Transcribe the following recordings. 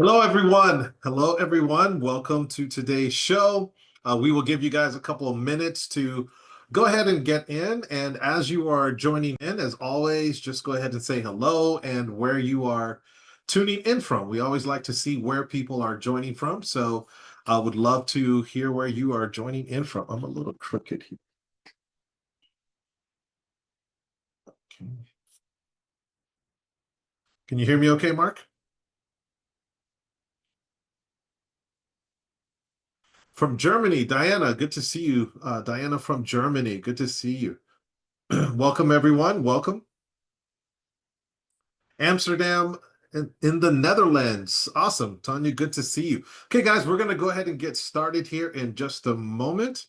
Hello, everyone. Hello, everyone. Welcome to today's show. We will give you guys a couple of minutes to go ahead and get in. And as you are joining in, as always, just go ahead and say hello and where you are tuning in from. We always like to see where people are joining from. So I would love to hear where you are joining in from. I'm a little crooked here. Okay. Can you hear me okay, Mark? From Germany, Diana, good to see you. Diana from Germany, good to see you. Welcome, everyone. Welcome. Amsterdam in the Netherlands. Awesome. Tanya, good to see you. Okay, guys, we're going to go ahead and get started here in just a moment.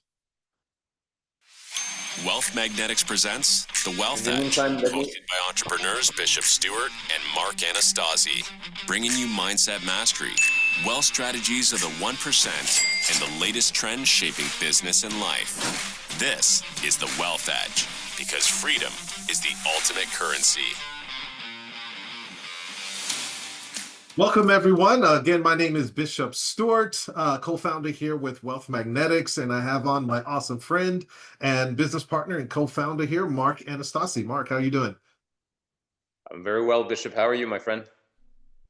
Wealth Magnetics presents The Wealth In the Edge, meantime, hosted by entrepreneurs Bishop Stewart and Mark Anastasi, bringing you mindset mastery, wealth strategies of the 1%, and the latest trends shaping business and life. This is The Wealth Edge, because freedom is the ultimate currency. Welcome, everyone. Again, my name is Bishop Stewart, co-founder here with Wealth Magnetics, and I have on my awesome friend and business partner and co-founder here, Mark Anastasi. Mark, how are you doing? I'm very well, Bishop. How are you, my friend?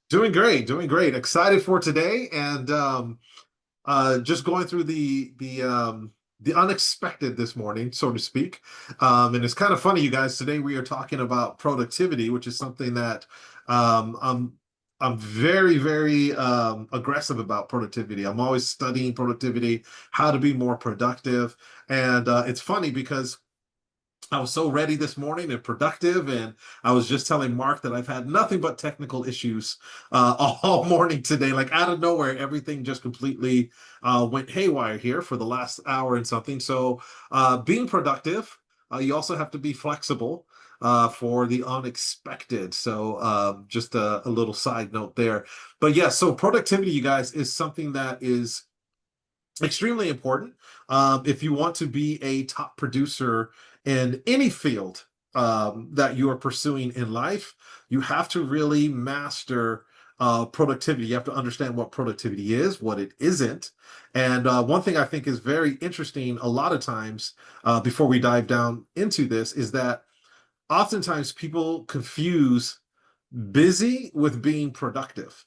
Doing great, doing great. Excited for today, and just going through the unexpected this morning, so to speak. And it's kind of funny, you guys. Today we are talking about productivity, which is something that I'm very, very aggressive about productivity. I'm always studying productivity, how to be more productive. And it's funny because I was so ready this morning and productive, and I was just telling Mark that I've had nothing but technical issues all morning today. Like out of nowhere, everything just completely went haywire here for the last hour and something. So being productive, you also have to be flexible for the unexpected. So just a little side note there. But yeah, so productivity, you guys, is something that is extremely important. If you want to be a top producer in any field that you are pursuing in life, you have to really master productivity. You have to understand what productivity is, what it isn't. And one thing I think is very interesting a lot of times before we dive down into this is that oftentimes people confuse busy with being productive.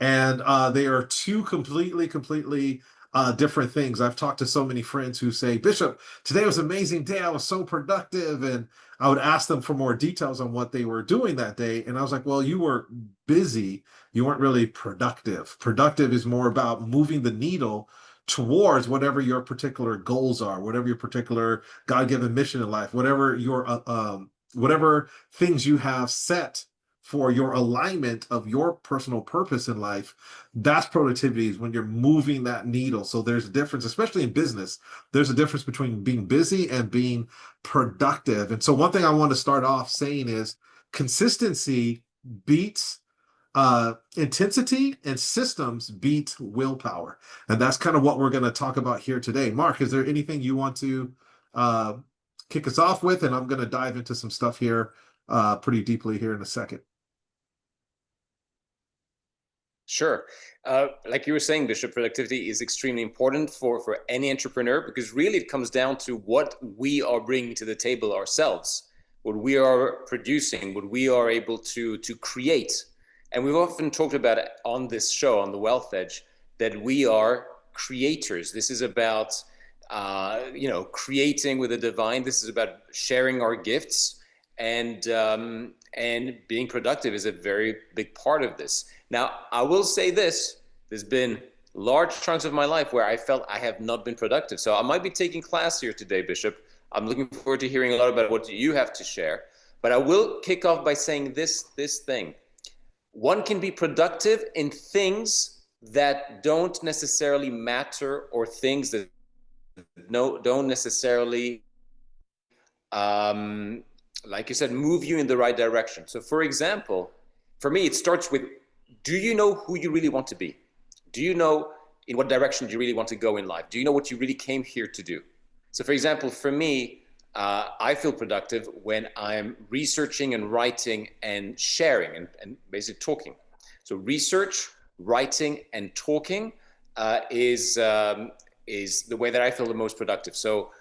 And they are two completely different things. I've talked to so many friends who say, Bishop, today was an amazing day. I was so productive. And I would ask them for more details on what they were doing that day. And I was like, well, you were busy. You weren't really productive. Productive is more about moving the needle towards whatever your particular goals are, whatever your particular God-given mission in life, whatever things you have set for your alignment of your personal purpose in life. That's productivity, is when you're moving that needle. So there's a difference, especially in business. There's a difference between being busy and being productive. And so one thing I want to start off saying is consistency beats intensity, and systems beat willpower. And that's kind of what we're going to talk about here today. Mark, is there anything you want to uh, kick us off with? And I'm going to dive into some stuff here pretty deeply here in a second. Sure. Like you were saying, Bishop, productivity is extremely important for any entrepreneur because really it comes down to what we are bringing to the table ourselves, what we are producing, what we are able to create. And we've often talked about it on this show, on the Wealth Edge, that we are creators. This is about, creating with the divine. This is about sharing our gifts, and being productive is a very big part of this. Now, I will say this, there's been large chunks of my life where I felt I have not been productive. So I might be taking class here today, Bishop. I'm looking forward to hearing a lot about what you have to share. But I will kick off by saying this thing. One can be productive in things that don't necessarily matter, or things that don't necessarily, like you said, move you in the right direction. So for example, for me, it starts with, do you know who you really want to be? Do you know in what direction you really want to go in life? Do you know what you really came here to do? So for example, for me, I feel productive when I'm researching and writing and sharing and basically talking. So research, writing and talking is the way that I feel the most productive. So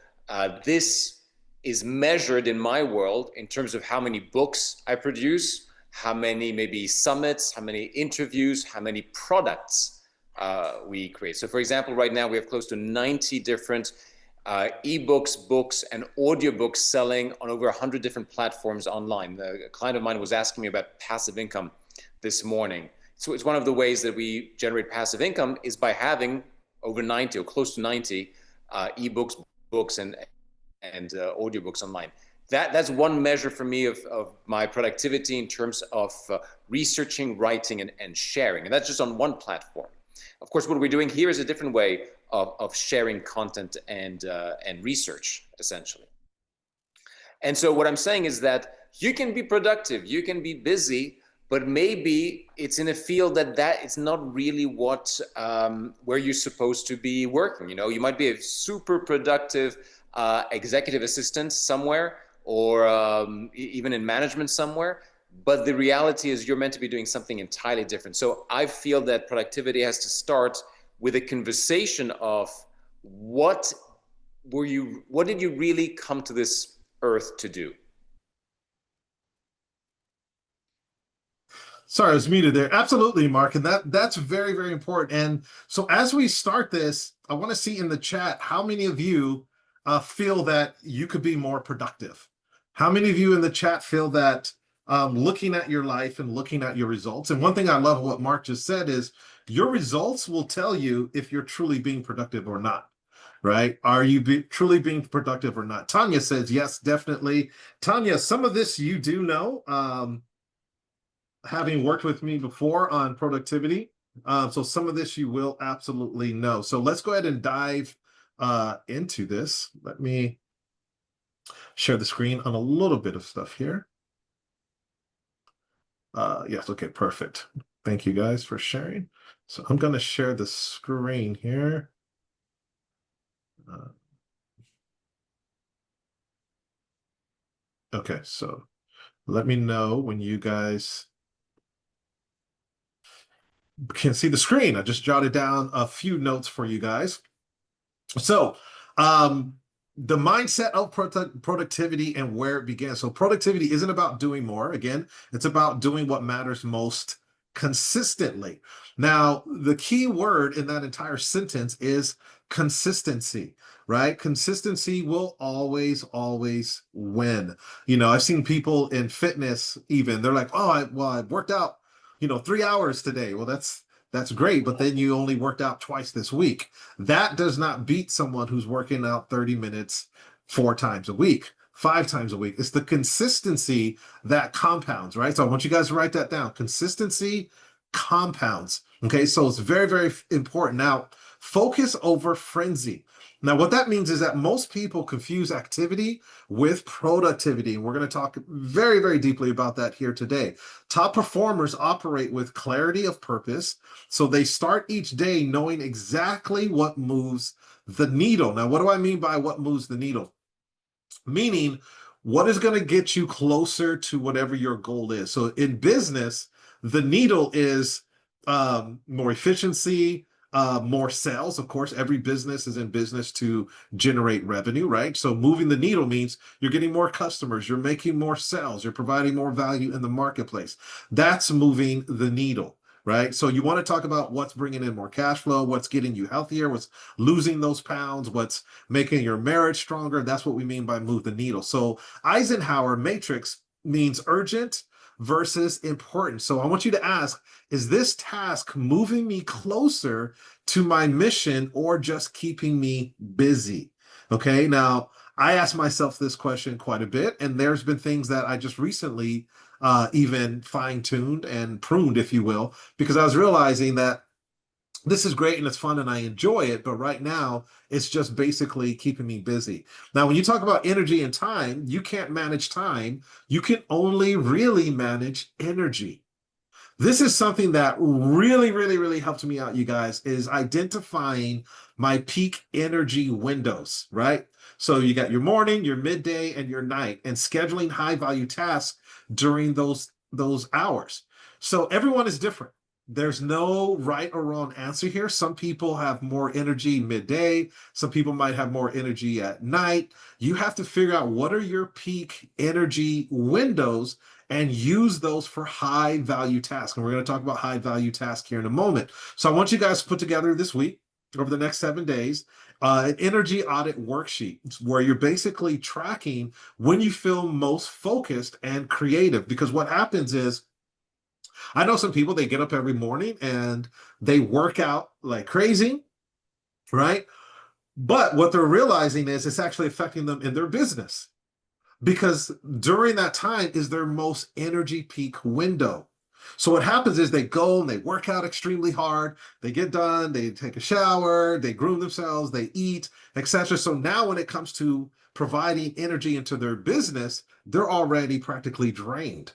this is measured in my world in terms of how many books I produce, how many maybe summits, how many interviews, how many products we create. So for example, right now we have close to 90 different ebooks, books, and audiobooks selling on over 100 different platforms online. A client of mine was asking me about passive income this morning. So it's one of the ways that we generate passive income is by having over 90 or close to 90 ebooks, books, and audiobooks online. That's one measure for me of my productivity in terms of researching, writing, and sharing. And that's just on one platform. Of course, what we're doing here is a different way of sharing content and research, essentially. And so what I'm saying is that you can be productive, you can be busy, but maybe it's in a field that it's not really what where you're supposed to be working. You know, you might be a super productive executive assistant somewhere, or even in management somewhere, but the reality is you're meant to be doing something entirely different. So I feel that productivity has to start with a conversation of what did you really come to this earth to do? Sorry, I was muted there. Absolutely, Mark. And that's very, very important. And so as we start this, I want to see in the chat how many of you feel that you could be more productive. How many of you in the chat feel that looking at your life and looking at your results? And one thing I love what Mark just said is your results will tell you if you're truly being productive or not. Right? Are you truly being productive or not? Tanya says, yes, definitely. Tanya, some of this you do know. Having worked with me before on productivity. So some of this you will absolutely know. So let's go ahead and dive into this. Let me share the screen on a little bit of stuff here. Yes, okay, perfect. Thank you guys for sharing. So I'm going to share the screen here. Okay, so let me know when you guys can't see the screen. I just jotted down a few notes for you guys. So the mindset of productivity and where it began. So productivity isn't about doing more. Again, it's about doing what matters most consistently. Now, the key word in that entire sentence is consistency, right? Consistency will always, always win. You know, I've seen people in fitness even, they're like, oh, I worked out, 3 hours today. Well, that's great, but then you only worked out twice this week. That does not beat someone who's working out 30 minutes 4 times a week, 5 times a week. It's the consistency that compounds, right? So I want you guys to write that down. Consistency compounds. Okay, so it's very, very important. Now, focus over frenzy. Now, what that means is that most people confuse activity with productivity. And we're going to talk very, very deeply about that here today. Top performers operate with clarity of purpose. So they start each day knowing exactly what moves the needle. Now, what do I mean by what moves the needle? Meaning, what is going to get you closer to whatever your goal is. So in business, the needle is more efficiency, more sales. Of course, every business is in business to generate revenue, right? So moving the needle means you're getting more customers, you're making more sales, you're providing more value in the marketplace. That's moving the needle, right? So you want to talk about what's bringing in more cash flow, what's getting you healthier, what's losing those pounds, what's making your marriage stronger. That's what we mean by move the needle. So Eisenhower matrix means urgent versus important. So I want you to ask, is this task moving me closer to my mission or just keeping me busy? Okay, now I ask myself this question quite a bit, and there's been things that I just recently even fine-tuned and pruned, if you will, because I was realizing that this is great and it's fun and I enjoy it, but right now it's just basically keeping me busy. Now, when you talk about energy and time, you can't manage time. You can only really manage energy. This is something that really, really, really helped me out, you guys, is identifying my peak energy windows, right? So you got your morning, your midday, and your night, and scheduling high value tasks during those hours. So everyone is different. There's no right or wrong answer here. Some people have more energy midday. Some people might have more energy at night. You have to figure out what are your peak energy windows and use those for high value tasks. And we're going to talk about high value tasks here in a moment. So I want you guys to put together this week, over the next 7 days, an energy audit worksheet where you're basically tracking when you feel most focused and creative. Because what happens is, I know some people, they get up every morning and they work out like crazy, right? But what they're realizing is it's actually affecting them in their business, because during that time is their most energy peak window. So what happens is they go and they work out extremely hard, they get done, they take a shower, they groom themselves, they eat, etc. So now when it comes to providing energy into their business, they're already practically drained.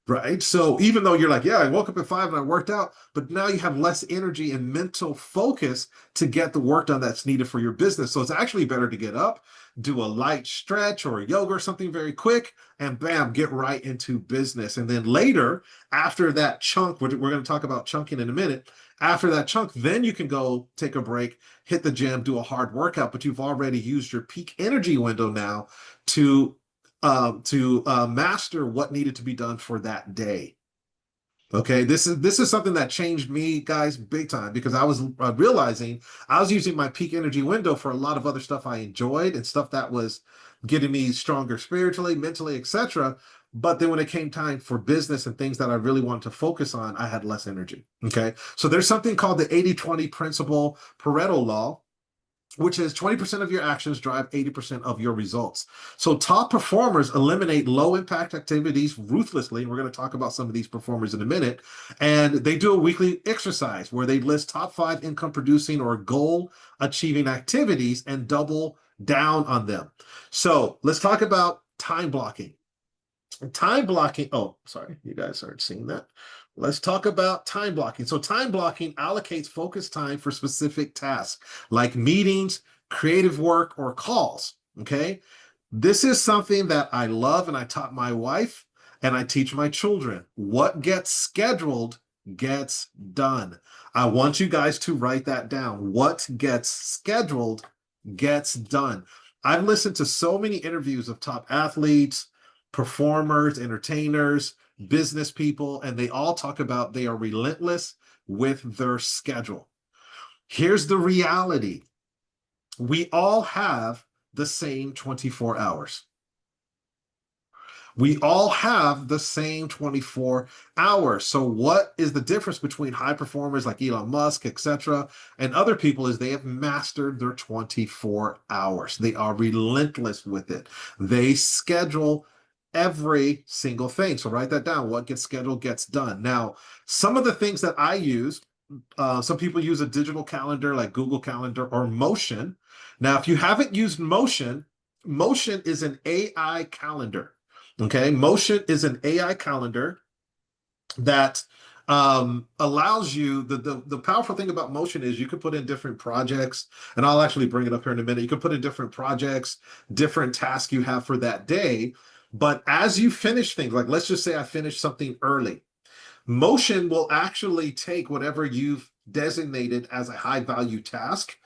Right. So even though you're like, yeah, I woke up at 5 and I worked out, but now you have less energy and mental focus to get the work done that's needed for your business. So it's actually better to get up, do a light stretch or yoga or something very quick, and bam, get right into business. And then later, after that chunk, we're going to talk about chunking in a minute. After that chunk, then you can go take a break, hit the gym, do a hard workout, but you've already used your peak energy window now to master what needed to be done for that day. Okay, this is something that changed me, guys, big time, because I was realizing I was using my peak energy window for a lot of other stuff I enjoyed and stuff that was getting me stronger spiritually, mentally, etc. But then when it came time for business and things that I really wanted to focus on, I had less energy. Okay, so there's something called the 80-20 principle, Pareto law, which is 20% of your actions drive 80% of your results. So top performers eliminate low impact activities ruthlessly. And we're going to talk about some of these performers in a minute. And they do a weekly exercise where they list top 5 income producing or goal achieving activities and double down on them. So let's talk about time blocking. Time blocking. Oh, sorry, you guys aren't seeing that. Let's talk about time blocking. So time blocking allocates focused time for specific tasks like meetings, creative work, or calls. Okay. This is something that I love and I taught my wife and I teach my children. What gets scheduled gets done. I want you guys to write that down. What gets scheduled gets done. I've listened to so many interviews of top athletes, performers, entertainers, business people, and they all talk about they are relentless with their schedule. Here's the reality. We all have the same 24 hours. We all have the same 24 hours. So what is the difference between high performers like Elon Musk, etc., and other people is they have mastered their 24 hours. They are relentless with it. They schedule every single thing. So write that down. What gets scheduled gets done. Now, some of the things that I use, some people use a digital calendar like Google Calendar or Motion. Now, if you haven't used Motion, Motion is an AI calendar. Okay, Motion is an AI calendar that allows you, the powerful thing about Motion is you can put in different projects, and I'll actually bring it up here in a minute. You can put in different projects, different tasks you have for that day. But as you finish things, like let's just say I finished something early, Motion will actually take whatever you've designated as a high value task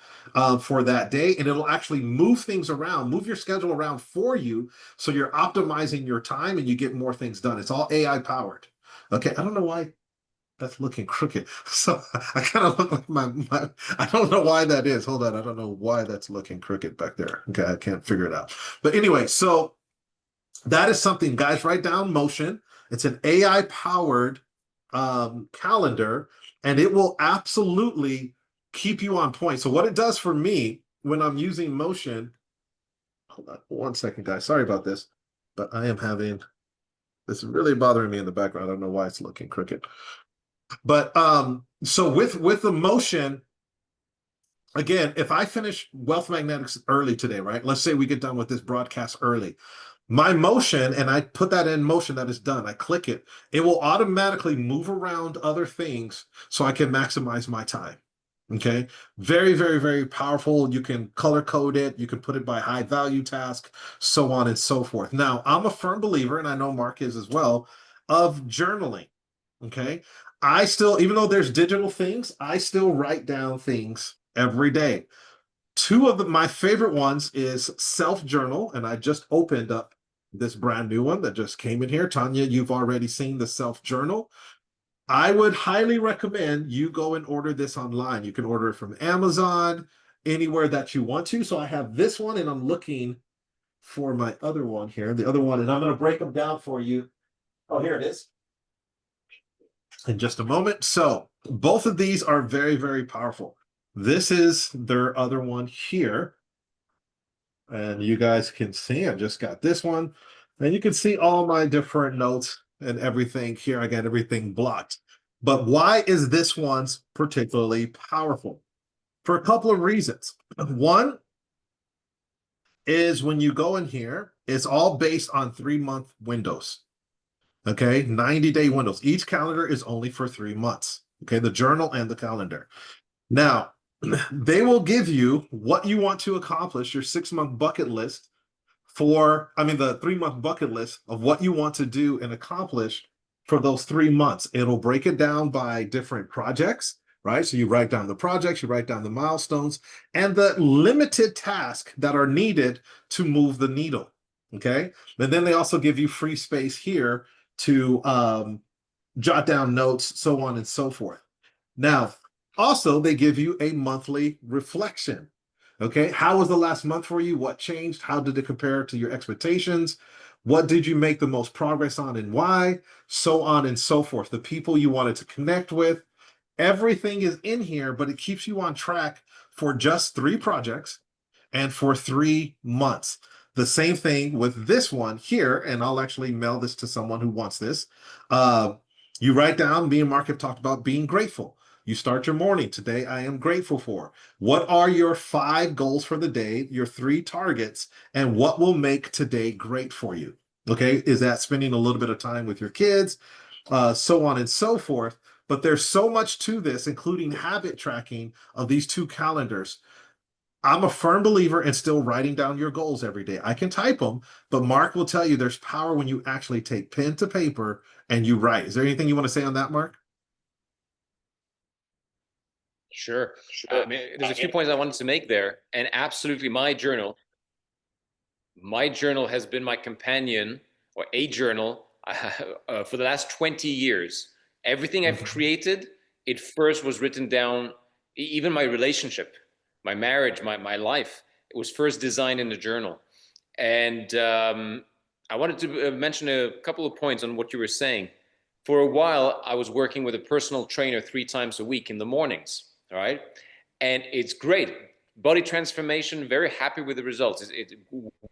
for that day, and it'll actually move things around, move your schedule around for you, so you're optimizing your time and you get more things done. It's all AI powered. Okay, I don't know why that's looking crooked. So I kind of look like my I don't know why that is. Hold on, I don't know why that's looking crooked back there. Okay, I can't figure it out. But anyway, so that is something, guys, write down Motion. It's an AI powered calendar, and it will absolutely keep you on point. So what it does for me when I'm using Motion, hold on 1 second, guys. Sorry about this, but I am having, this is really bothering me in the background. I don't know why it's looking crooked. But so with the Motion, again, if I finish Wealth Magnetics early today, right? Let's say we get done with this broadcast early. My Motion, and I put that in Motion, that is done. I click it. It will automatically move around other things so I can maximize my time. Okay. Very, very, very powerful. You can color code it. You can put it by high value task, so on and so forth. Now, I'm a firm believer, and I know Mark is as well, of journaling. Okay. I still, even though there's digital things, I still write down things every day. Two of my favorite ones is Self Journal, and I just opened up this brand new one that just came in here. Tanya, you've already seen the Self Journal. I would highly recommend you go and order this online. You can order it from Amazon, anywhere that you want to. So I have this one, and I'm looking for my other one here. The other one, and I'm going to break them down for you. Oh, here it is in just a moment. So both of these are very, very powerful. This is their other one here. And you guys can see, I've just got this one. And you can see all my different notes and everything here. I got everything blocked. But why is this one's particularly powerful? For a couple of reasons. One is when you go in here, it's all based on 3-month windows. Okay, 90-day windows. Each calendar is only for 3 months. Okay, the journal and the calendar. Now, they will give you what you want to accomplish, your 6-month bucket list the 3-month bucket list of what you want to do and accomplish for those 3 months. It'll break it down by different projects, right? So you write down the projects, you write down the milestones, and the limited tasks that are needed to move the needle. Okay. And then they also give you free space here to jot down notes, so on and so forth. Now, also, they give you a monthly reflection. Okay, how was the last month for you? What changed? How did it compare to your expectations? What did you make the most progress on and why? So on and so forth. The people you wanted to connect with, everything is in here, but it keeps you on track for just 3 projects and for 3 months. The same thing with this one here, and I'll actually mail this to someone who wants this. You write down, me and Mark have talked about being grateful. You start your morning. Today, I am grateful for. What are your 5 goals for the day, your 3 targets, and what will make today great for you? Okay, is that spending a little bit of time with your kids, so on and so forth? But there's so much to this, including habit tracking of these 2 calendars. I'm a firm believer in still writing down your goals every day. I can type them, but Mark will tell you there's power when you actually take pen to paper and you write. Is there anything you want to say on that, Mark? Sure. I mean, there's a few points I wanted to make there, and absolutely my journal has been my companion, or a journal, for the last 20 years. Everything I've created, it first was written down. Even my relationship, my marriage, my life, it was first designed in a journal. And I wanted to mention a couple of points on what you were saying. For a while, I was working with a personal trainer 3 times a week in the mornings. All right. And it's great. Body transformation, very happy with the results.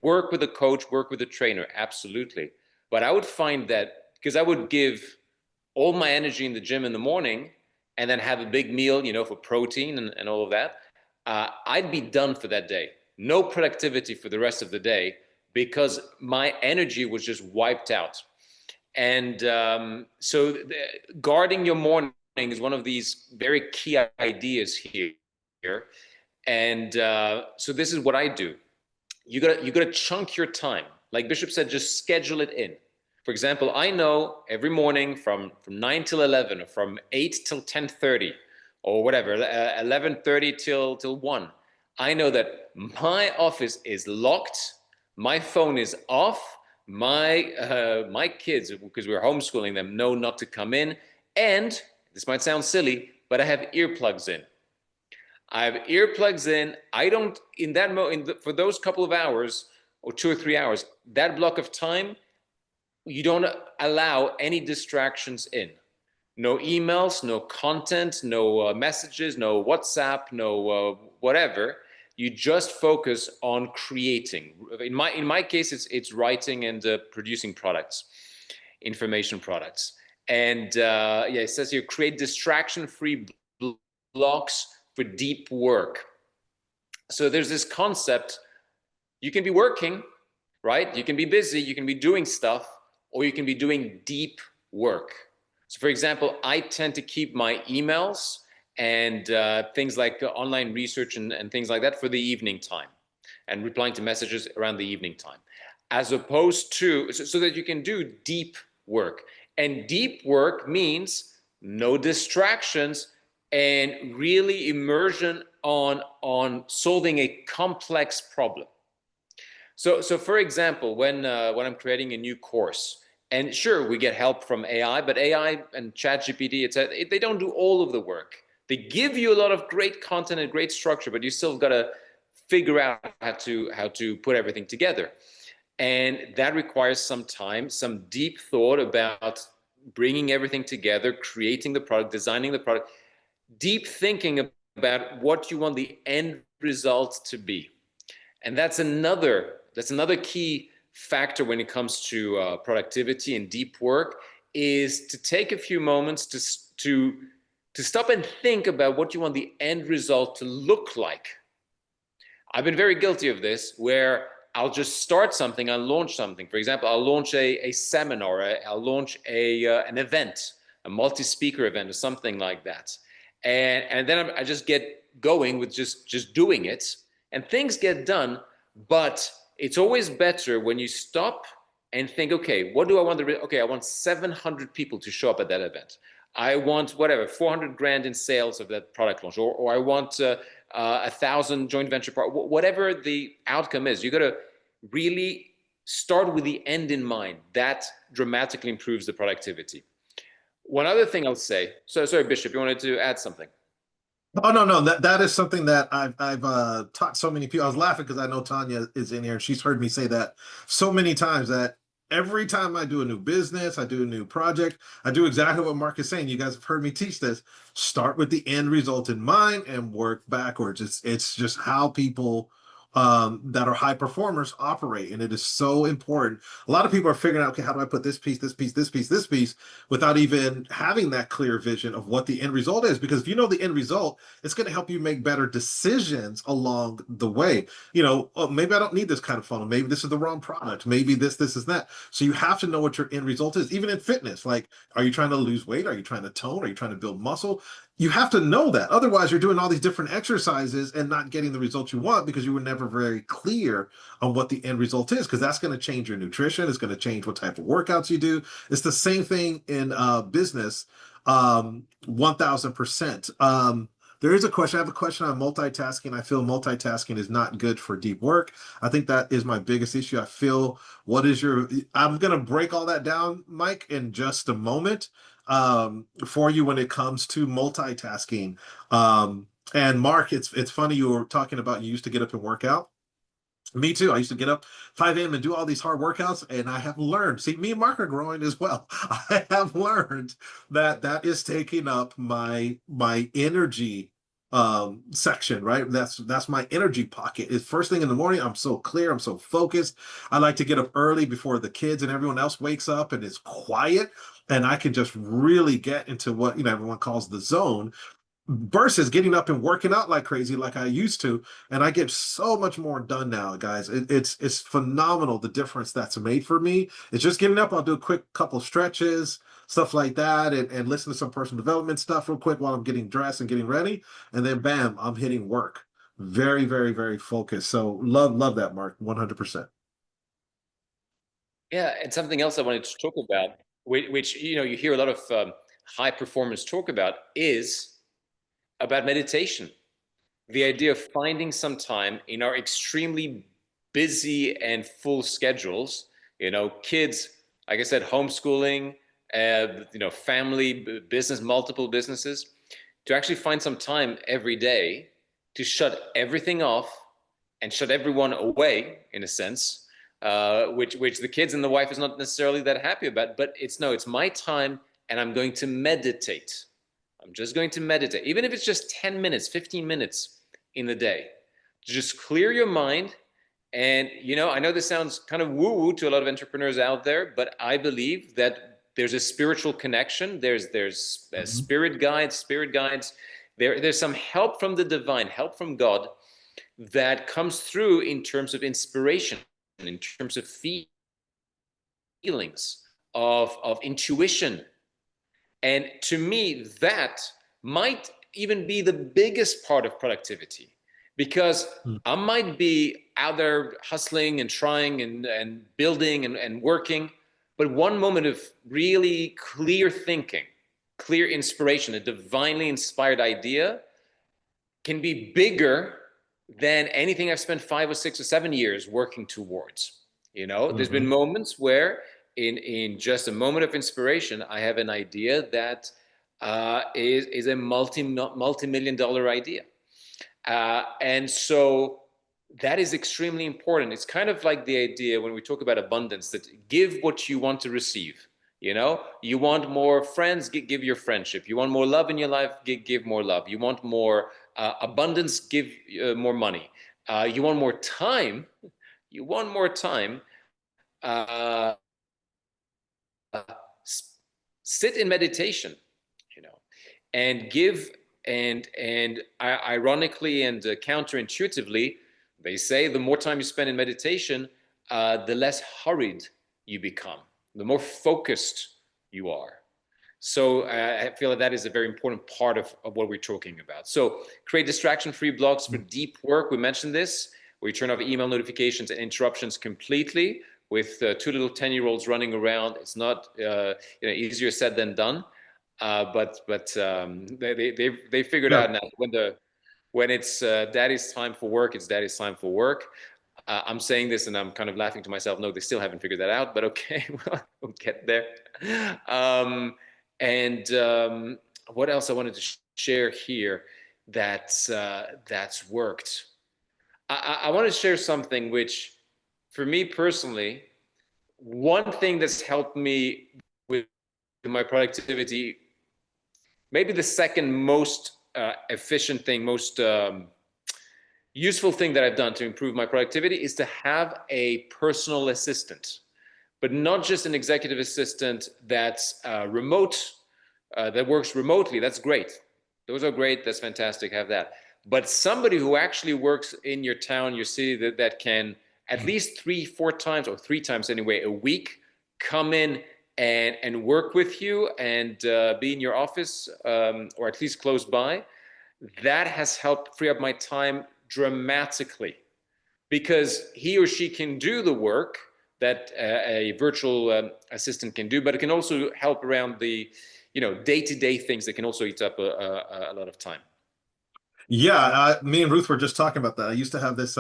Work with a coach, work with a trainer, absolutely. But I would find that because I would give all my energy in the gym in the morning and then have a big meal, for protein and all of that, I'd be done for that day. No productivity for the rest of the day because my energy was just wiped out. And so guarding your morning is one of these very key ideas here. And so this is what I do. You gotta chunk your time. Like Bishop said, just schedule it in. For example, I know every morning from 9 till 11, or from 8 till 10:30, or whatever, 11:30 till 1. I know that my office is locked, my phone is off, my kids, because we're homeschooling them, know not to come in, and this might sound silly, but I have earplugs in. I have earplugs in. I don't, in that for those couple of hours or 2 or 3 hours, that block of time, you don't allow any distractions in. No emails, no content, no messages, no WhatsApp, no whatever. You just focus on creating. In my case, it's writing and producing products, information products. And it says here, create distraction-free blocks for deep work. So there's this concept, you can be working, right? You can be busy, you can be doing stuff, or you can be doing deep work. So for example, I tend to keep my emails and things like online research and things like that for the evening time, and replying to messages around the evening time, as opposed to, so that you can do deep work. And deep work means no distractions, and really immersion on solving a complex problem. So for example, when I'm creating a new course, and sure, we get help from AI, but AI and ChatGPT, they don't do all of the work. They give you a lot of great content and great structure, but you still got to figure out how to put everything together. And that requires some time, some deep thought about bringing everything together, creating the product, designing the product, deep thinking about what you want the end result to be. And that's another key factor when it comes to productivity and deep work, is to take a few moments to stop and think about what you want the end result to look like. I've been very guilty of this, where I'll just start something, I'll launch something. For example, I'll launch a seminar, I'll launch an event, a multi-speaker event or something like that. And then I just get going with just doing it, and things get done. But it's always better when you stop and think, okay, what do I want? Okay, I want 700 people to show up at that event. I want whatever, 400 grand in sales of that product launch, or I want 1,000 joint venture, whatever the outcome is. You got to really start with the end in mind. That dramatically improves the productivity. One other thing I'll say, so sorry, Bishop, you wanted to add something? Oh no, that is something that I've taught so many people. I was laughing because I know Tanya is in here and she's heard me say that so many times, that every time I do a new business, I do a new project, I do exactly what Mark is saying. You guys have heard me teach this. Start with the end result in mind and work backwards. It's just how people that are high performers operate, and it is so important. A lot of people are figuring out, okay, how do I put this piece, this piece, this piece, this piece, without even having that clear vision of what the end result is. Because if you know the end result, it's going to help you make better decisions along the way. You know, oh, maybe I don't need this kind of funnel. Maybe this is the wrong product. Maybe this is that. So you have to know what your end result is. Even in fitness, like, are you trying to lose weight? Are you trying to tone? Are you trying to build muscle? You have to know that. Otherwise, you're doing all these different exercises and not getting the results you want because you were never very clear on what the end result is, because that's going to change your nutrition. It's going to change what type of workouts you do. It's the same thing in business, 1000%. There is a question. I have a question on multitasking. I feel multitasking is not good for deep work. I think that is my biggest issue. I feel, I'm going to break all that down, Mike, in just a moment, for you when it comes to multitasking. And Mark, it's funny you were talking about you used to get up and work out. Me too. I used to get up 5 a.m. and do all these hard workouts, and I have learned. See, me and Mark are growing as well. I have learned that is taking up my energy section, right? That's my energy pocket. It's first thing in the morning. I'm so clear. I'm so focused. I like to get up early before the kids and everyone else wakes up and it's quiet, and I can just really get into what everyone calls the zone, versus getting up and working out like crazy like I used to. And I get so much more done now, guys. It's phenomenal the difference that's made for me. It's just getting up. I'll do a quick couple stretches, stuff like that, and listen to some personal development stuff real quick while I'm getting dressed and getting ready. And then bam, I'm hitting work. Very, very, very focused. So love that, Mark. 100%. Yeah, and something else I wanted to talk about, which you hear a lot of high performers talk about, is about meditation. The idea of finding some time in our extremely busy and full schedules, kids, like I said, homeschooling, family, business, multiple businesses, to actually find some time every day to shut everything off and shut everyone away, in a sense, which the kids and the wife is not necessarily that happy about, but it's my time, and I'm going to meditate. I'm just going to meditate, even if it's just 10 minutes, 15 minutes in the day. Just clear your mind. And, I know this sounds kind of woo-woo to a lot of entrepreneurs out there, but I believe that there's a spiritual connection. There's spirit guides. There's some help from the divine, help from God, that comes through in terms of inspiration, in terms of feelings, of intuition. And to me, that might even be the biggest part of productivity, because I might be out there hustling and trying and building and working, but one moment of really clear thinking, clear inspiration, a divinely inspired idea can be bigger than anything I've spent 5 or 6 or 7 years working towards. There's been moments where in just a moment of inspiration, I have an idea that is a multi-million dollar idea. And so that is extremely important. It's kind of like the idea when we talk about abundance, that give what you want to receive. You want more friends, give your friendship. You want more love in your life, give more love. You want more abundance, give more money. You want more time. Uh, sit in meditation, and give. And ironically and counterintuitively, they say the more time you spend in meditation, the less hurried you become, the more focused you are. So I feel that is a very important part of what we're talking about. So create distraction-free blocks for deep work. We mentioned this. We turn off email notifications and interruptions completely. With 2 little 10-year-olds running around, it's not easier said than done. But they figured out now when it's daddy's time for work, it's daddy's time for work. I'm saying this and I'm kind of laughing to myself. No, they still haven't figured that out, but okay, we'll get there. What else I wanted to share here that's worked. I want to share something which, for me personally, one thing that's helped me with my productivity, maybe the second most efficient thing, most useful thing that I've done to improve my productivity, is to have a personal assistant, but not just an executive assistant that's remote, that works remotely. That's great. Those are great. That's fantastic. Have that. But somebody who actually works in your town, your city, that can at least 3-4 times, or 3 times anyway, a week, come in and work with you and be in your office, or at least close by. That has helped free up my time dramatically, because he or she can do the work that a virtual assistant can do, but it can also help around the day-to-day things that can also eat up a lot of time. Yeah, me and Ruth were just talking about that. I used to have this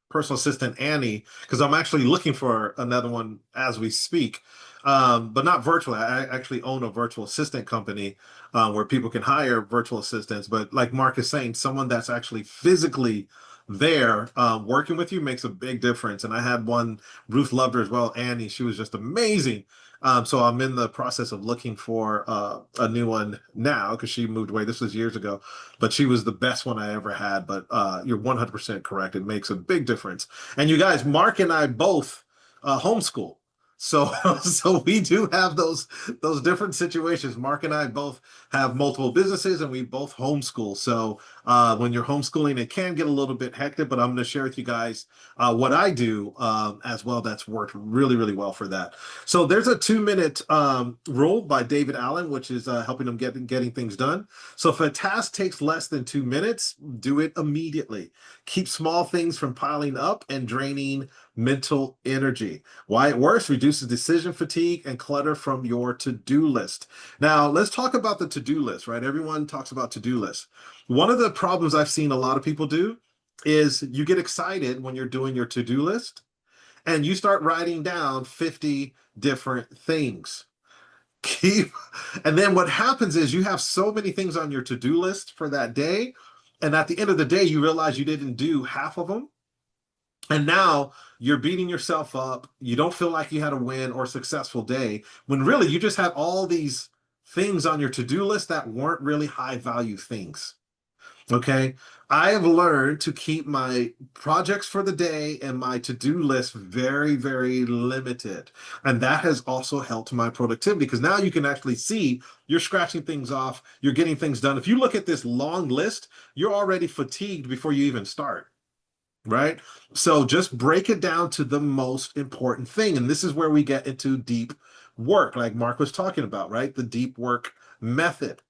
personal assistant, Annie, because I'm actually looking for another one as we speak, but not virtually. I actually own a virtual assistant company where people can hire virtual assistants. But like Mark is saying, someone that's actually physically there working with you makes a big difference. And I had one, Ruth loved her as well, Annie. She was just amazing. So I'm in the process of looking for a new one now, because she moved away. This was years ago, but she was the best one I ever had. But you're 100% correct. It makes a big difference. And you guys, Mark and I both homeschool. So we do have those different situations. Mark and I both have multiple businesses, and we both homeschool. So when you're homeschooling, it can get a little bit hectic, but I'm going to share with you guys what I do as well. That's worked really, really well for that. So there's a 2-minute rule by David Allen, which is helping them getting things done. So if a task takes less than 2 minutes, do it immediately. Keep small things from piling up and draining mental energy. Why it works: reduces decision fatigue and clutter from your to-do list. Now, let's talk about the to-do list, right? Everyone talks about to-do lists. One of the problems I've seen a lot of people do is you get excited when you're doing your to-do list and you start writing down 50 different things. And then what happens is you have so many things on your to-do list for that day, and at the end of the day, you realize you didn't do half of them. And now you're beating yourself up. You don't feel like you had a win or successful day, when really you just had all these things on your to-do list that weren't really high value things. Okay. I have learned to keep my projects for the day and my to-do list very, very limited. And that has also helped my productivity, because now you can actually see you're scratching things off, you're getting things done. If you look at this long list, you're already fatigued before you even start. Right? So just break it down to the most important thing. And this is where we get into deep work, like Mark was talking about, right? The deep work method.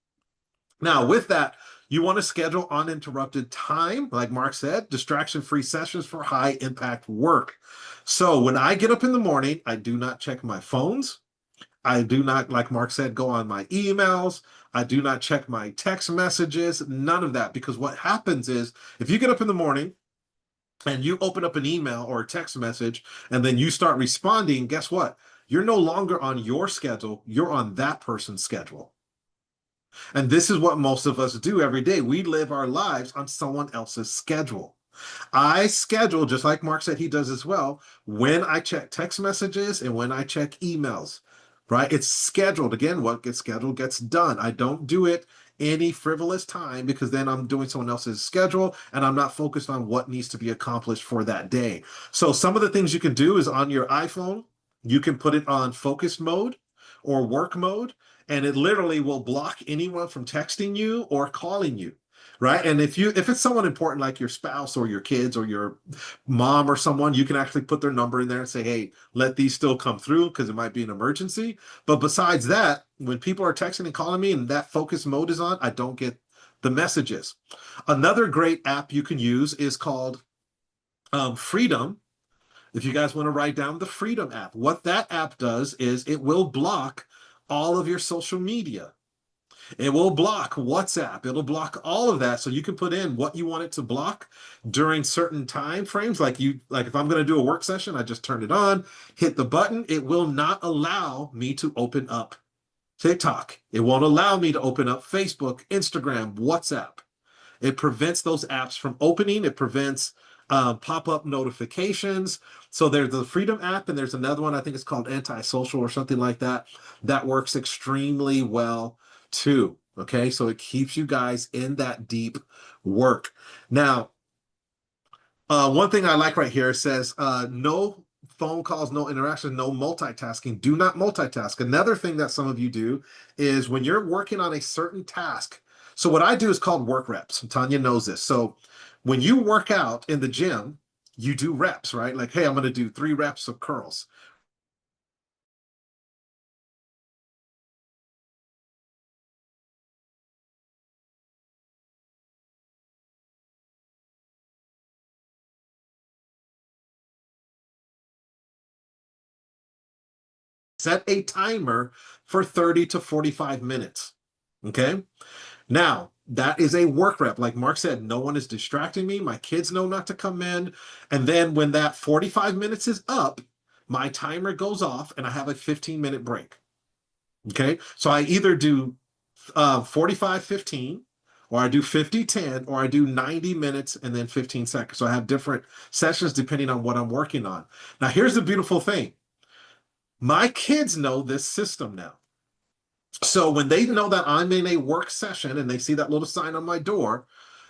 Now, with that, you want to schedule uninterrupted time, like Mark said, distraction-free sessions for high impact work. So when I get up in the morning, I do not check my phones. I do not, like Mark said, go on my emails. I do not check my text messages, none of that. Because what happens is if you get up in the morning and you open up an email or a text message and then you start responding, guess what? You're no longer on your schedule, you're on that person's schedule. And this is what most of us do every day. We live our lives on someone else's schedule. I schedule, just like Mark said he does as well, when I check text messages and when I check emails, right? It's scheduled. Again, what gets scheduled gets done. I don't do it any frivolous time because then I'm doing someone else's schedule and I'm not focused on what needs to be accomplished for that day. So some of the things you can do is on your iPhone, you can put it on focus mode or work mode, and it literally will block anyone from texting you or calling you. Right. And if it's someone important like your spouse or your kids or your mom or someone, you can actually put their number in there and say, hey, let these still come through because it might be an emergency. But besides that, when people are texting and calling me and that focus mode is on, I don't get the messages. Another great app you can use is called Freedom. If you guys want to write down the Freedom app, what that app does is it will block all of your social media. It will block WhatsApp. It'll block all of that. So you can put in what you want it to block during certain time frames. Like if I'm going to do a work session, I just turn it on, hit the button. It will not allow me to open up TikTok. It won't allow me to open up Facebook, Instagram, WhatsApp. It prevents those apps from opening. It prevents pop-up notifications. So there's the Freedom app, and there's another one, I think it's called Antisocial or something like that. That works extremely well too. Okay, so it keeps you guys in that deep work. Now, one thing I like right here says no phone calls, no interaction, no multitasking. Do not multitask. Another thing that some of you do is when you're working on a certain task. So what I do is called work reps. Tanya knows this. So when you work out in the gym, you do reps, right? Like, hey, I'm going to do 3 reps of curls. Set a timer for 30 to 45 minutes. Okay. Now, that is a work rep. Like Mark said, no one is distracting me. My kids know not to come in. And then when that 45 minutes is up, my timer goes off and I have a 15-minute break. Okay. So I either do 45-15, or I do 50-10, or I do 90 minutes and then 15 seconds. So I have different sessions depending on what I'm working on. Now, here's the beautiful thing. My kids know this system now. So when they know that I'm in a work session and they see that little sign on my door,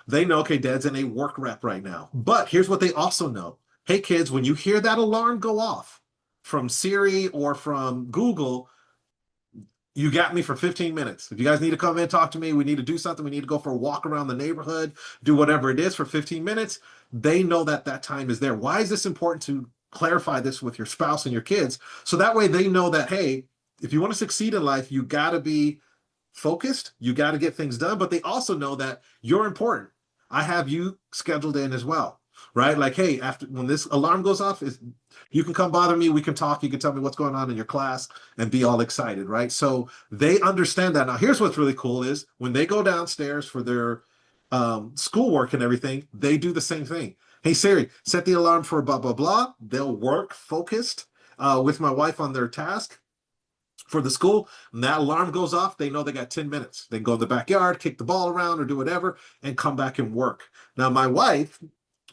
they know, okay, Dad's in a work rep right now. But here's what they also know. Hey, kids, when you hear that alarm go off from Siri or from Google, you got me for 15 minutes. If you guys need to come in, talk to me, we need to do something, we need to go for a walk around the neighborhood, do whatever it is for 15 minutes, they know that that time is there. Why is this important to clarify this with your spouse and your kids? So that way they know that, hey, if you want to succeed in life, you got to be focused, you got to get things done, but they also know that you're important. I have you scheduled in as well, right? Like, hey, after when this alarm goes off, you can come bother me, we can talk, you can tell me what's going on in your class and be all excited, right? So they understand that. Now, here's what's really cool is when they go downstairs for their schoolwork and everything, they do the same thing. Hey, Siri, set the alarm for blah, blah, blah. They'll work focused with my wife on their task for the school. And that alarm goes off, they know they got 10 minutes. They can go in the backyard, kick the ball around or do whatever and come back and work. Now, my wife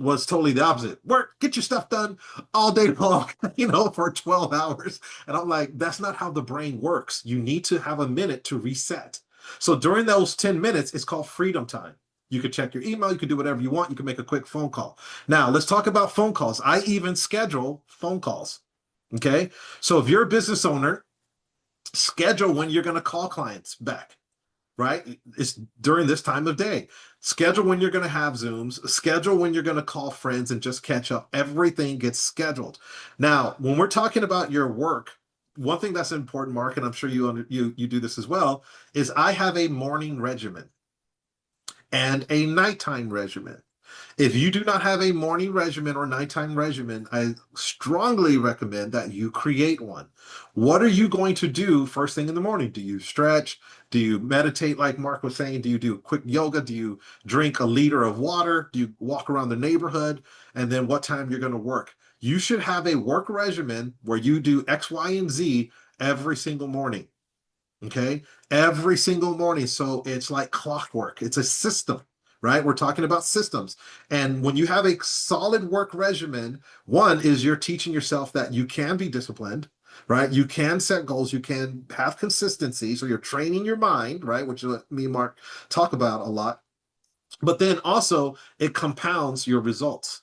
was totally the opposite. Work, get your stuff done all day long, for 12 hours. And I'm like, that's not how the brain works. You need to have a minute to reset. So during those 10 minutes, it's called freedom time. You could check your email, you could do whatever you want, you can make a quick phone call. Now, let's talk about phone calls. I even schedule phone calls. Okay. So if you're a business owner, schedule when you're going to call clients back, right? It's during this time of day. Schedule when you're going to have Zooms, schedule when you're going to call friends and just catch up. Everything gets scheduled. Now, when we're talking about your work, one thing that's important, Mark, and I'm sure you do this as well, is I have a morning regimen and a nighttime regimen. If you do not have a morning regimen or nighttime regimen, I strongly recommend that you create one. What are you going to do first thing in the morning? Do you stretch? Do you meditate, like Mark was saying? Do you do quick yoga? Do you drink a liter of water? Do you walk around the neighborhood? And then what time you're going to work? You should have a work regimen where you do X, Y, and Z every single morning. Okay. Every single morning. So it's like clockwork, it's a system, right? We're talking about systems. And when you have a solid work regimen, one is you're teaching yourself that you can be disciplined, right? You can set goals, you can have consistency. So you're training your mind, right? Which is what me and Mark talk about a lot. But then also it compounds your results,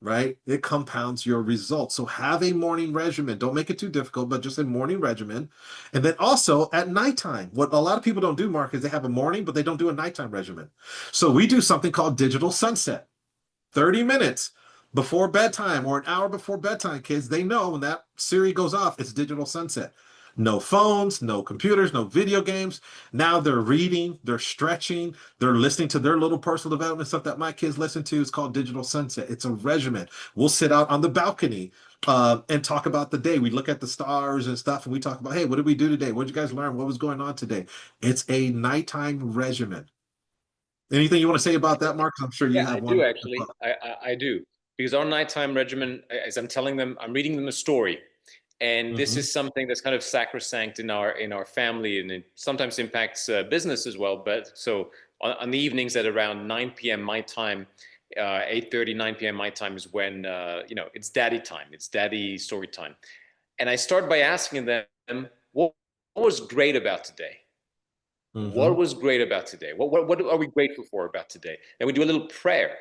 right? It compounds your results. So have a morning regimen. Don't make it too difficult, but just a morning regimen. And then also at nighttime, what a lot of people don't do, Mark, is they have a morning, but they don't do a nighttime regimen. So we do something called digital sunset. 30 minutes before bedtime or an hour before bedtime, kids, they know when that Siri goes off, it's digital sunset. No phones, no computers, no video games. Now they're reading, they're stretching, they're listening to their little personal development stuff that my kids listen to. It's called digital sunset. It's a regimen. We'll sit out on the balcony and talk about the day. We look at the stars and stuff, and we talk about, hey, what did we do today? What did you guys learn? What was going on today? It's a nighttime regimen. Anything you want to say about that, Mark? I'm sure you Yeah, have I one. do actually. I do. Because our nighttime regimen, as I'm telling them, I'm reading them a story. And this Mhm. is something that's kind of sacrosanct in our family, and it sometimes impacts business as well. But so on the evenings at around 9 p.m. my time, 8:30, 9 p.m. my time is when it's daddy time. It's daddy story time. And I start by asking them, what was great about today? What Mhm. was great about today? What are we grateful for about today? And we do a little prayer.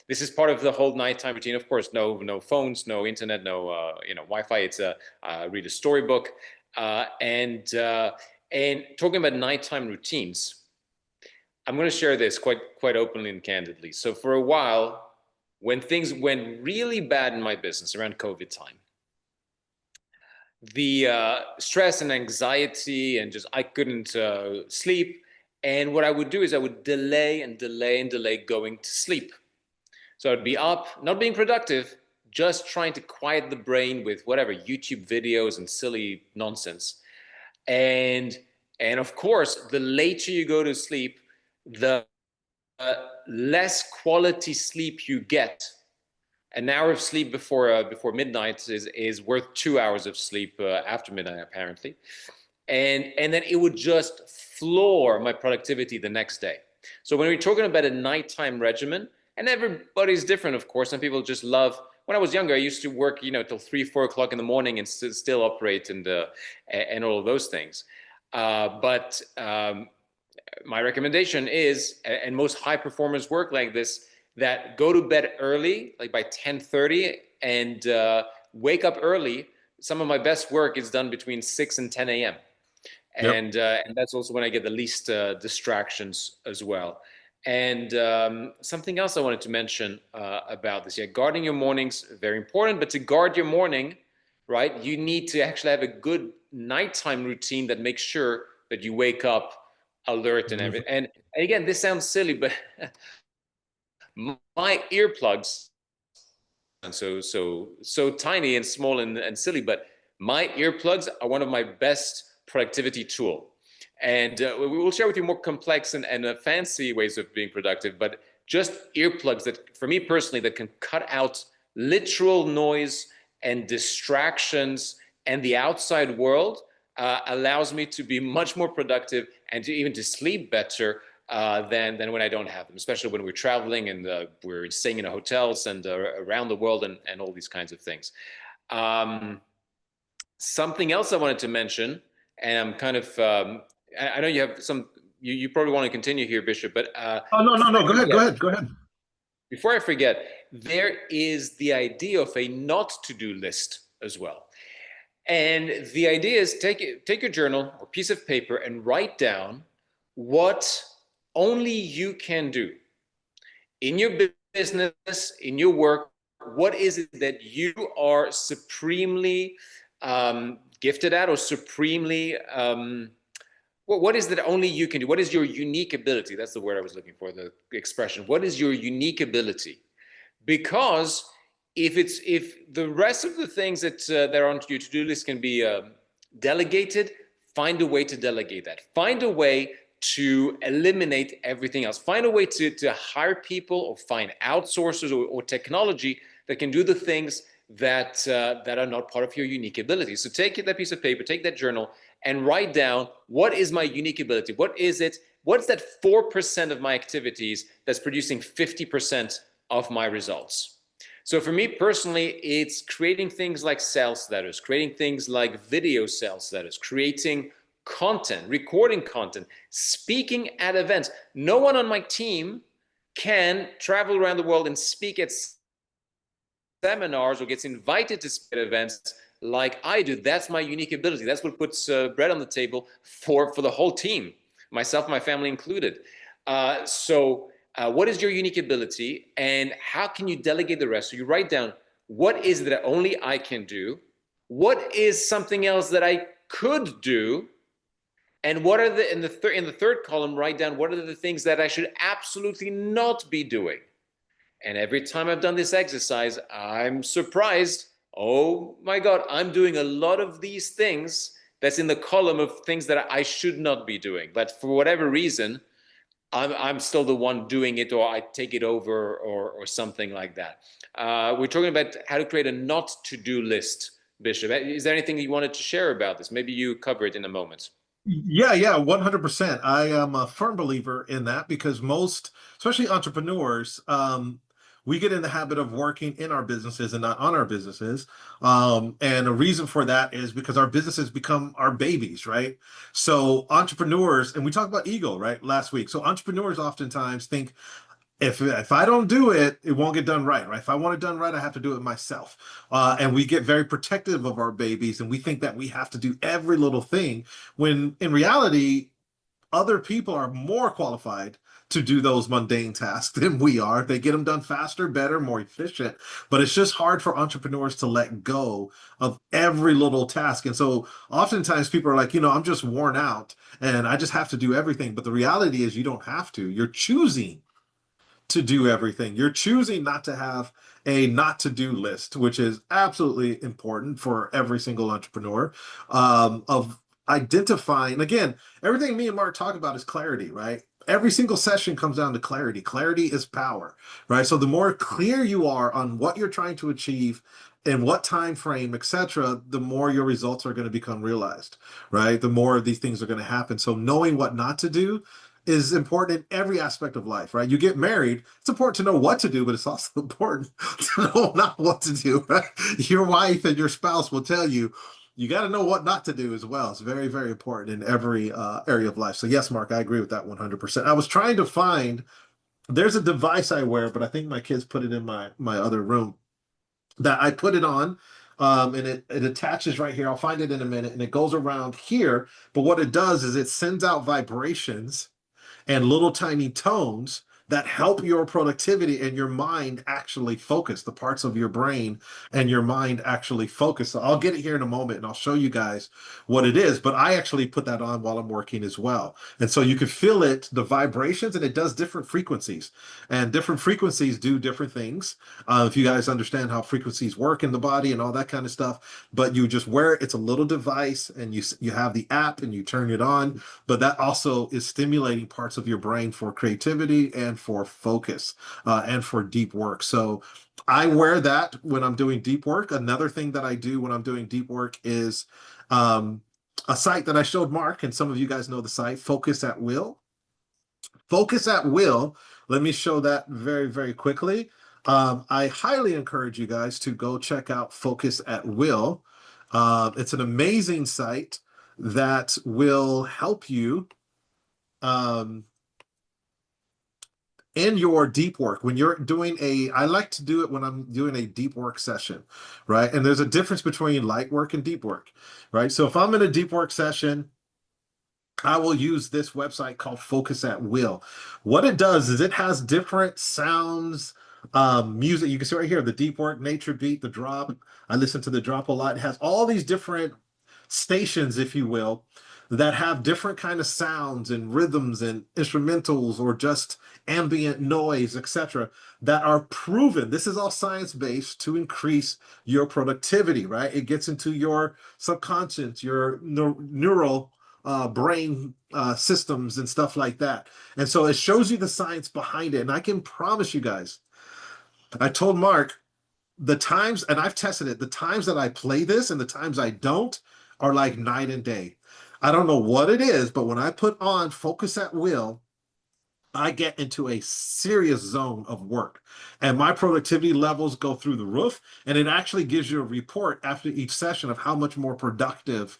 This is part of the whole nighttime routine. Of course, no phones, no internet, no Wi-Fi. It's read a storybook, and talking about nighttime routines. I'm going to share this quite openly and candidly. So for a while, when things went really bad in my business around COVID time, the stress and anxiety and just I couldn't sleep. And what I would do is I would delay and delay and delay going to sleep. So I'd be up, not being productive, just trying to quiet the brain with whatever YouTube videos and silly nonsense. And and of course, the later you go to sleep, the less quality sleep you get. An hour of sleep before midnight is worth 2 hours of sleep after midnight, apparently, and then it would just floor my productivity the next day. So when we're talking about a nighttime regimen, and everybody's different, of course. Some people just love. When I was younger, I used to work, till 3, 4 o'clock in the morning and still operate and all of those things. But my recommendation is, and most high performers work like this, that go to bed early, like by 10:30, and wake up early. Some of my best work is done between 6 and 10 a.m. Yep. And that's also when I get the least distractions as well. And something else I wanted to mention about this, yeah, guarding your mornings, very important. But to guard your morning, right, you need to actually have a good nighttime routine that makes sure that you wake up alert and Mhm. everything. And again, this sounds silly, but my earplugs, and so tiny and small and silly, but my earplugs are one of my best productivity tool. And we will share with you more complex and fancy ways of being productive, but just earplugs that, for me personally, that can cut out literal noise and distractions and the outside world, allows me to be much more productive and to even to sleep better than when I don't have them, especially when we're traveling and we're staying in hotels and around the world and all these kinds of things. Um, Something else I wanted to mention, and I'm kind of, I know you have some, you probably want to continue here, Bishop, but Oh, no, no, before no. I Go ahead. Go forget, ahead. Go ahead. there is the idea of a not to do list as well. And the idea is take your journal or piece of paper and write down what only you can do in your business, in your work. What is it that you are supremely gifted at, or supremely what is that only you can do? What is your unique ability? That's the word I was looking for, the expression. What is your unique ability? Because if the rest of the things that are on your to-do list can be delegated, find a way to delegate that. Find a way to eliminate everything else. Find a way to hire people or find outsourcers or technology that can do the things that are not part of your unique ability. So take that piece of paper, take that journal, and write down, what is my unique ability? What is it? What's that 4% of my activities that's producing 50% of my results? So for me personally, it's creating things like sales letters, creating things like video sales letters, creating content, recording content, speaking at events. No one on my team can travel around the world and speak at seminars or gets invited to speak at events like I do. That's my unique ability. That's what puts bread on the table for the whole team, myself, my family included. What is your unique ability, and how can you delegate the rest? So you write down, what is it that only I can do? What is something else that I could do? And what are in the third column, write down, what are the things that I should absolutely not be doing? And every time I've done this exercise, I'm surprised. Oh my God, I'm doing a lot of these things that's in the column of things that I should not be doing. But for whatever reason, I'm still the one doing it, or I take it over, or something like that. We're talking about how to create a not to-do list, Bishop. Is there anything you wanted to share about this? Maybe you cover it in a moment. Yeah, 100%. I am a firm believer in that because most, especially entrepreneurs, we get in the habit of working in our businesses and not on our businesses. And the reason for that is because our businesses become our babies, right? So entrepreneurs, and we talked about ego, right, last week. So entrepreneurs oftentimes think, if I don't do it, it won't get done right, right? If I want it done right, I have to do it myself. And we get very protective of our babies, and we think that we have to do every little thing, when in reality, other people are more qualified to do those mundane tasks than we are. They get them done faster, better, more efficient. But it's just hard for entrepreneurs to let go of every little task. And so oftentimes people are like, I'm just worn out and I just have to do everything. But the reality is you don't have to. You're choosing to do everything. You're choosing not to have a not to do list, which is absolutely important for every single entrepreneur, of identifying. Again, everything me and Mark talk about is clarity, right? Every single session comes down to clarity. Clarity is power, right? So the more clear you are on what you're trying to achieve, in what time frame, etc., the more your results are going to become realized, right? The more of these things are going to happen. So knowing what not to do is important in every aspect of life, right? You get married, it's important to know what to do, but it's also important to know not what to do, right? Your wife and your spouse will tell you, you got to know what not to do as well. It's very, very important in every area of life. So yes, Mark, I agree with that 100%. I was trying to find, there's a device I wear, but I think my kids put it in my other room, that I put it on. And it attaches right here. I'll find it in a minute, and it goes around here. But what it does is it sends out vibrations and little tiny tones that help your productivity and your mind actually focus, the parts of your brain and your mind actually focus. So I'll get it here in a moment and I'll show you guys what it is, but I actually put that on while I'm working as well. And so you can feel it, the vibrations, and it does different frequencies, and different frequencies do different things. If you guys understand how frequencies work in the body and all that kind of stuff, but you just wear it. It's a little device, and you have the app and you turn it on, but that also is stimulating parts of your brain for creativity and for focus, and for deep work. So I wear that when I'm doing deep work. Another thing that I do when I'm doing deep work is a site that I showed Mark, and some of you guys know the site, Focus at Will. Focus at Will. Let me show that very, very quickly. I highly encourage you guys to go check out Focus at Will. It's an amazing site that will help you in your deep work. When you're doing I like to do it when I'm doing a deep work session, right? And there's a difference between light work and deep work, right? So if I'm in a deep work session, I will use this website called Focus at Will. What it does is it has different sounds, music. You can see right here, the deep work, nature beat, the drop. I listen to the drop a lot. It has all these different stations, if you will, that have different kind of sounds and rhythms and instrumentals or just ambient noise, etc., that are proven. This is all science-based to increase your productivity, right? It gets into your subconscious, your neural brain systems and stuff like that. And so it shows you the science behind it. And I can promise you guys, I told Mark the times, and I've tested it, the times that I play this and the times I don't are like night and day. I don't know what it is, but when I put on Focus at Will, I get into a serious zone of work and my productivity levels go through the roof. And it actually gives you a report after each session of how much more productive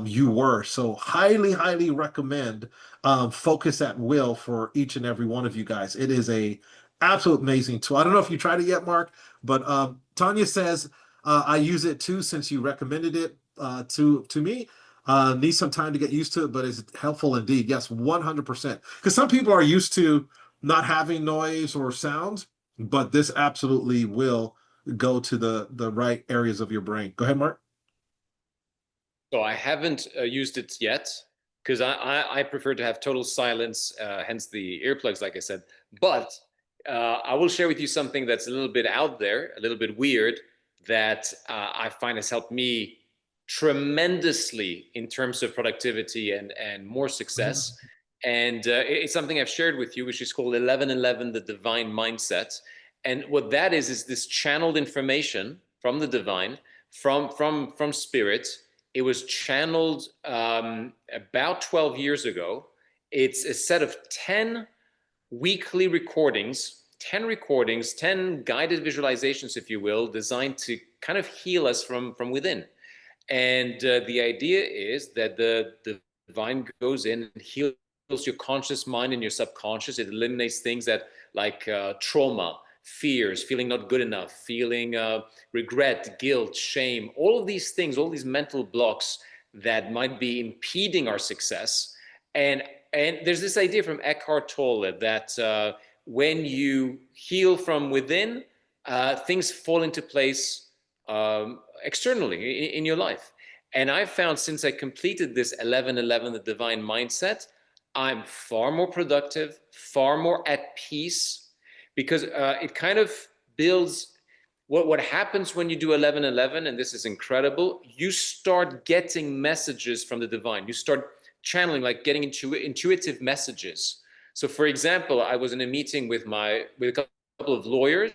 you were. So highly, highly recommend Focus at Will for each and every one of you guys. It is a absolute amazing tool. I don't know if you tried it yet, Mark, but Tanya says, I use it too since you recommended it to me. Need some time to get used to it, but it's helpful indeed. Yes, 100%. Because some people are used to not having noise or sounds, but this absolutely will go to the right areas of your brain. Go ahead, Mark. So I haven't used it yet because I prefer to have total silence, hence the earplugs, like I said. But I will share with you something that's a little bit out there, a little bit weird, that I find has helped me tremendously in terms of productivity and more success. And it's something I've shared with you, which is called 1111, the divine mindset. And what that is this channeled information from the divine, from spirit. It was channeled about 12 years ago. It's a set of 10 weekly recordings, 10 recordings, 10 guided visualizations, if you will, designed to kind of heal us from within. And the idea is that the divine goes in and heals your conscious mind and your subconscious. It eliminates things that like trauma, fears, feeling not good enough, feeling regret, guilt, shame, all of these things, all these mental blocks that might be impeding our success. And there's this idea from Eckhart Tolle that when you heal from within, things fall into place externally in your life. And I've found since I completed this 1111, the divine mindset, I'm far more productive, far more at peace, because it kind of builds what happens when you do 1111, and this is incredible. You start getting messages from the divine. You start channeling, like getting intuitive messages. So for example, I was in a meeting with a couple of lawyers,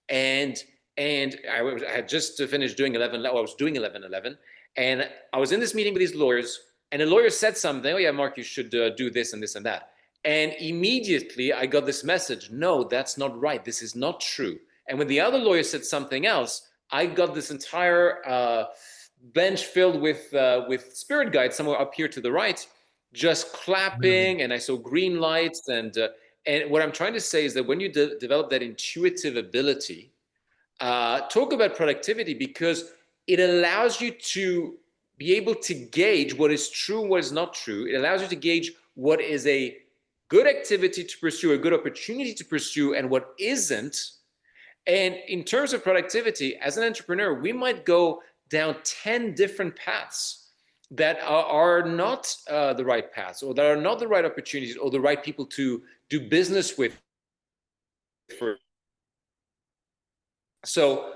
and I had just finished doing 1111. I was doing 1111, and I was in this meeting with these lawyers, and the lawyer said something. Oh yeah, Mark, you should do this and this and that. And immediately I got this message. No, that's not right. This is not true. And when the other lawyer said something else, I got this entire bench filled with spirit guides somewhere up here to the right, just clapping, and I saw green lights. And what I'm trying to say is that when you develop that intuitive ability, talk about productivity, because it allows you to be able to gauge what is true and what is not true. It allows you to gauge what is a good activity to pursue, a good opportunity to pursue, and what isn't. And in terms of productivity, as an entrepreneur, we might go down 10 different paths that are not the right paths, or that are not the right opportunities, or the right people to do business with. So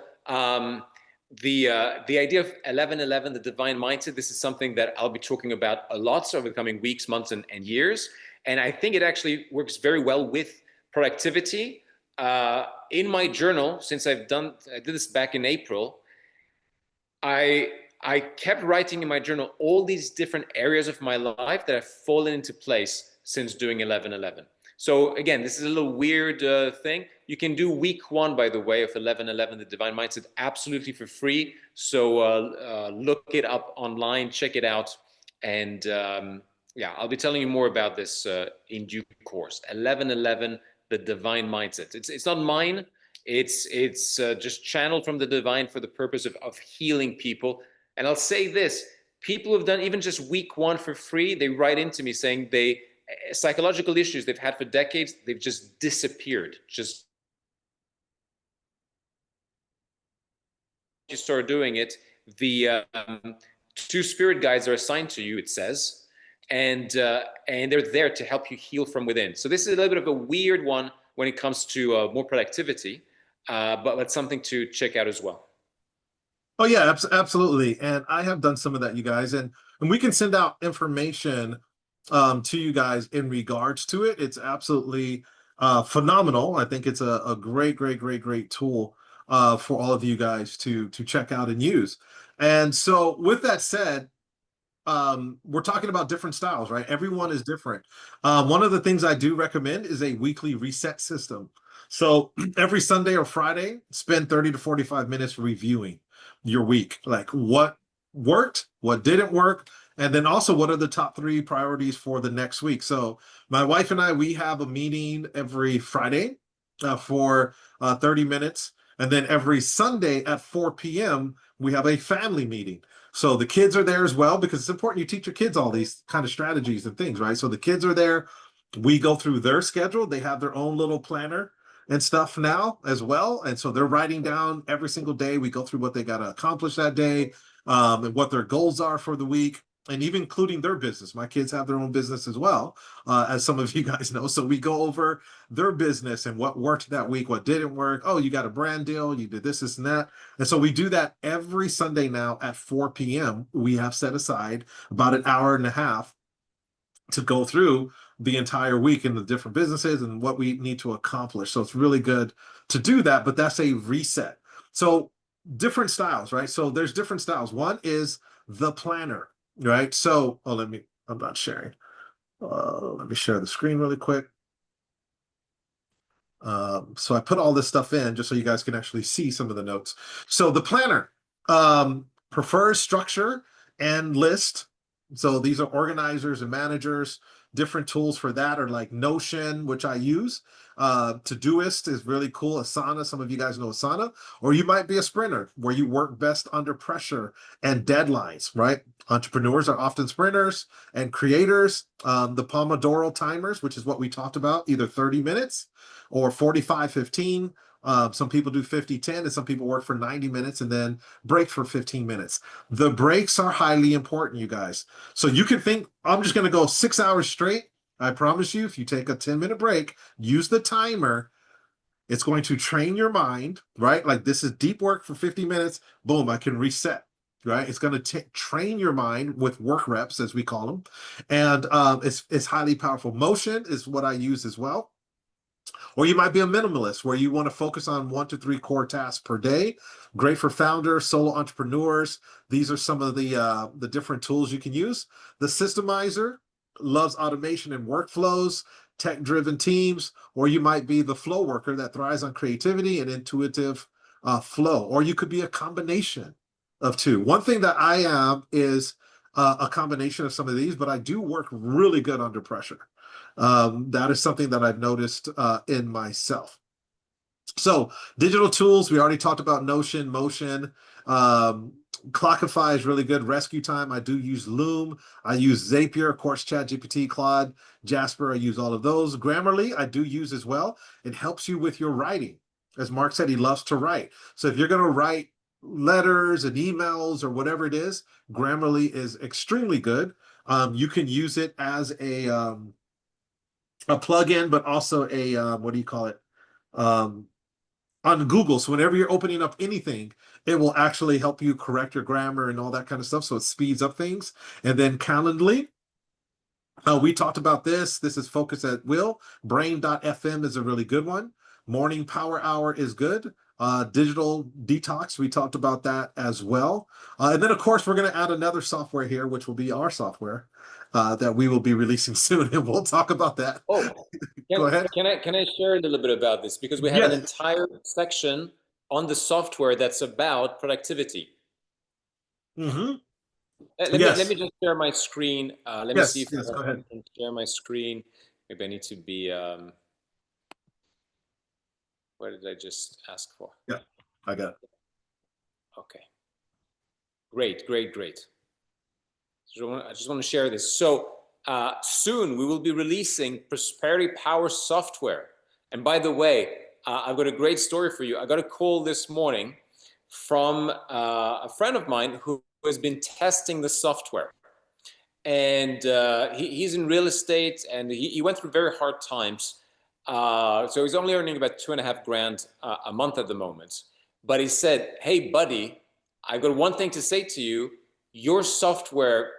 the idea of 1111, the divine mindset, this is something that I'll be talking about a lot over the coming weeks, months, and years. And I think it actually works very well with productivity. In my journal, since I did this back in April, I kept writing in my journal all these different areas of my life that have fallen into place since doing 1111. So again, this is a little weird thing. You can do week 1, by the way, of 1111, the divine mindset, absolutely for free. So look it up online, check it out. And yeah, I'll be telling you more about this in due course. 1111, the divine mindset. It's not mine. It's just channeled from the divine for the purpose of healing people. And I'll say this, people who've done even just week 1 for free, they write into me saying psychological issues they've had for decades, they've just disappeared. Just you start doing it, the 2 spirit guides are assigned to you, it says, and they're there to help you heal from within. So this is a little bit of a weird one when it comes to more productivity, but that's something to check out as well. Oh yeah, absolutely. And I have done some of that, you guys, and we can send out information to you guys in regards to it. It's absolutely phenomenal. I think it's a great tool for all of you guys to check out and use. And so with that said, we're talking about different styles, right? Everyone is different. One of the things I do recommend is a weekly reset system. So every Sunday or Friday, spend 30 to 45 minutes reviewing your week, like what worked, what didn't work, and then also what are the top 3 priorities for the next week. So my wife and I, we have a meeting every Friday for 30 minutes. And then every Sunday at 4 p.m., we have a family meeting. So the kids are there as well, because it's important you teach your kids all these kind of strategies and things, right? So the kids are there. We go through their schedule. They have their own little planner and stuff now as well. And so they're writing down every single day. We go through what they got to accomplish that day, and what their goals are for the week, and even including their business. My kids have their own business as well, as some of you guys know. So we go over their business and what worked that week, what didn't work. Oh, you got a brand deal, you did this, and that. And so we do that every Sunday now at 4 p.m. We have set aside about an hour and a half to go through the entire week in the different businesses and what we need to accomplish. So it's really good to do that, but that's a reset. So different styles, right? So there's different styles. One is the planner, right? So, I'm not sharing. Let me share the screen really quick. So I put all this stuff in just so you guys can actually see some of the notes. So the planner prefers structure and list. So these are organizers and managers. Different tools for that are like Notion, which I use. Todoist is really cool. Asana, some of you guys know Asana. Or you might be a sprinter where you work best under pressure and deadlines, right? Entrepreneurs are often sprinters, and creators, the Pomodoro timers, which is what we talked about, either 30 minutes or 45-15. Some people do 50-10, and some people work for 90 minutes and then break for 15 minutes. The breaks are highly important, you guys. So you can think, I'm just going to go 6 hours straight. I promise you, if you take a 10-minute break, use the timer, it's going to train your mind, right? Like, this is deep work for 50 minutes. Boom, I can reset, right? It's going to train your mind with work reps, as we call them. And it's highly powerful. Motion is what I use as well. Or you might be a minimalist where you want to focus on 1 to 3 core tasks per day. Great for founders, solo entrepreneurs. These are some of the different tools you can use. The Systemizer loves automation and workflows, tech-driven teams. Or you might be the flow worker that thrives on creativity and intuitive flow. Or you could be a combination of 2. One thing that I am is a combination of some of these, but I do work really good under pressure. That is something that I've noticed in myself. So digital tools, we already talked about Notion, Motion. Clockify is really good. Rescue Time, I do use Loom. I use Zapier, of course, ChatGPT, Claude, Jasper, I use all of those. Grammarly, I do use as well. It helps you with your writing. As Mark said, he loves to write. So if you're going to write letters and emails or whatever it is, Grammarly is extremely good. You can use it as a plugin, but also a what do you call it, on Google. So whenever you're opening up anything, it will actually help you correct your grammar and all that kind of stuff. So it speeds up things. And then Calendly, we talked about this. This is Focus at Will. Brain.fm is a really good one. Morning Power Hour is good. Digital Detox, we talked about that as well. And then, of course, we're going to add another software here, which will be our software that we will be releasing soon, and we'll talk about that. Oh, Go ahead. Can I share a little bit about this? Because we have an entire section on the software that's about productivity. Mm-hmm. Let me just share my screen. Let me see if go ahead. I can share my screen. Maybe I need to be... what did I just ask for? Yeah, I got it. Okay. Great. So I just want to share this. So soon we will be releasing Prosperity Power software. And by the way, I've got a great story for you. I got a call this morning from a friend of mine who has been testing the software. And he's in real estate, and he went through very hard times. So he's only earning about $2.5 grand a month at the moment. But he said, "Hey, buddy, I've got one thing to say to you. Your software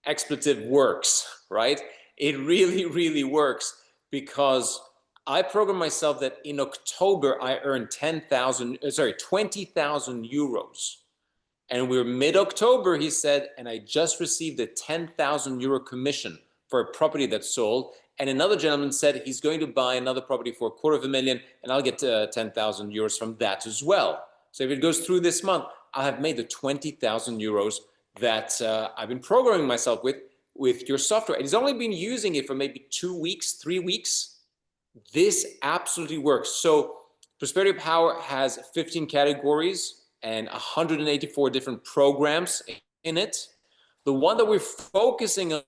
expletive works, right? It really, really works, because I programmed myself that in October I earned 20,000 euros. And we're mid-October," he said, "and I just received a 10,000 euro commission for a property that sold." And another gentleman said he's going to buy another property for $250,000, and I'll get 10,000 euros from that as well. So if it goes through this month, I'll have made the 20,000 euros that I've been programming myself with your software. And he's only been using it for maybe 2 weeks, 3 weeks. This absolutely works. So Prosperity Power has 15 categories and 184 different programs in it. The one that we're focusing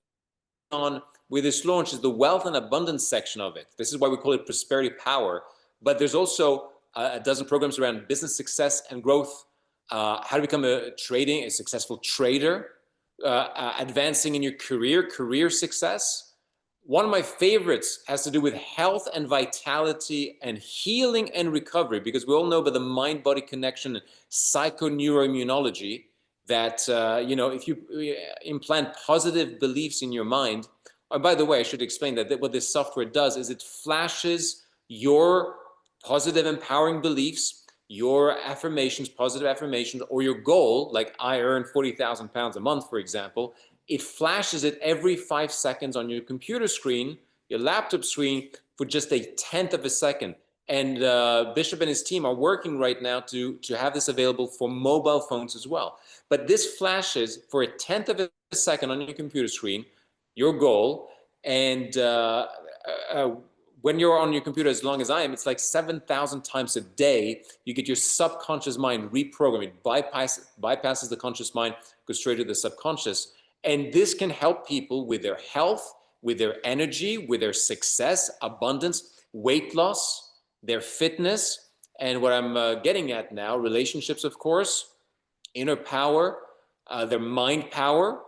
on with this launch is the wealth and abundance section of it. This is why we call it Prosperity Power. But there's also a dozen programs around business success and growth, how to become a successful trader, advancing in your career success. One of my favorites has to do with health and vitality and healing and recovery, because we all know about the mind-body connection and psychoneuroimmunology that, if you implant positive beliefs in your mind. Oh, by the way, I should explain that what this software does is it flashes your positive empowering beliefs, your affirmations, positive affirmations, or your goal, like I earn 40,000 pounds a month, for example. It flashes it every 5 seconds on your computer screen, your laptop screen, for just a 1/10 of a second. And Bishop and his team are working right now to have this available for mobile phones as well. But this flashes for a 1/10 of a second on your computer screen, your goal. And when you're on your computer as long as I am, it's like 7,000 times a day, you get your subconscious mind reprogrammed. It bypasses the conscious mind, goes straight to the subconscious. And this can help people with their health, with their energy, with their success, abundance, weight loss, their fitness, and what I'm getting at now, relationships, of course, inner power, their mind power,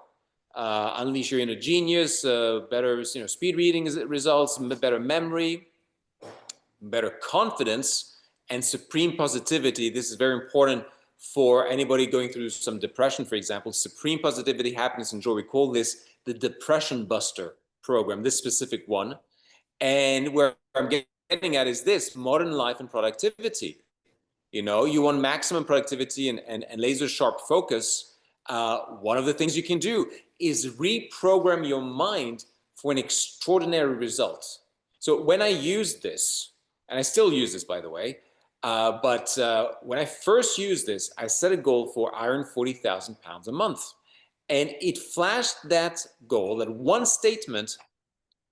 unleash your inner genius, better speed reading results, better memory, better confidence, and supreme positivity. This is very important for anybody going through some depression, for example. Supreme positivity, happiness, and joy. We call this the Depression Buster program, this specific one. And where I'm getting at is this: modern life and productivity. You want maximum productivity and laser sharp focus. One of the things you can do is reprogram your mind for an extraordinary result. So when I used this, and I still use this, by the way, but when I first used this, I set a goal for I earn 40,000 pounds a month. And it flashed that goal, that one statement,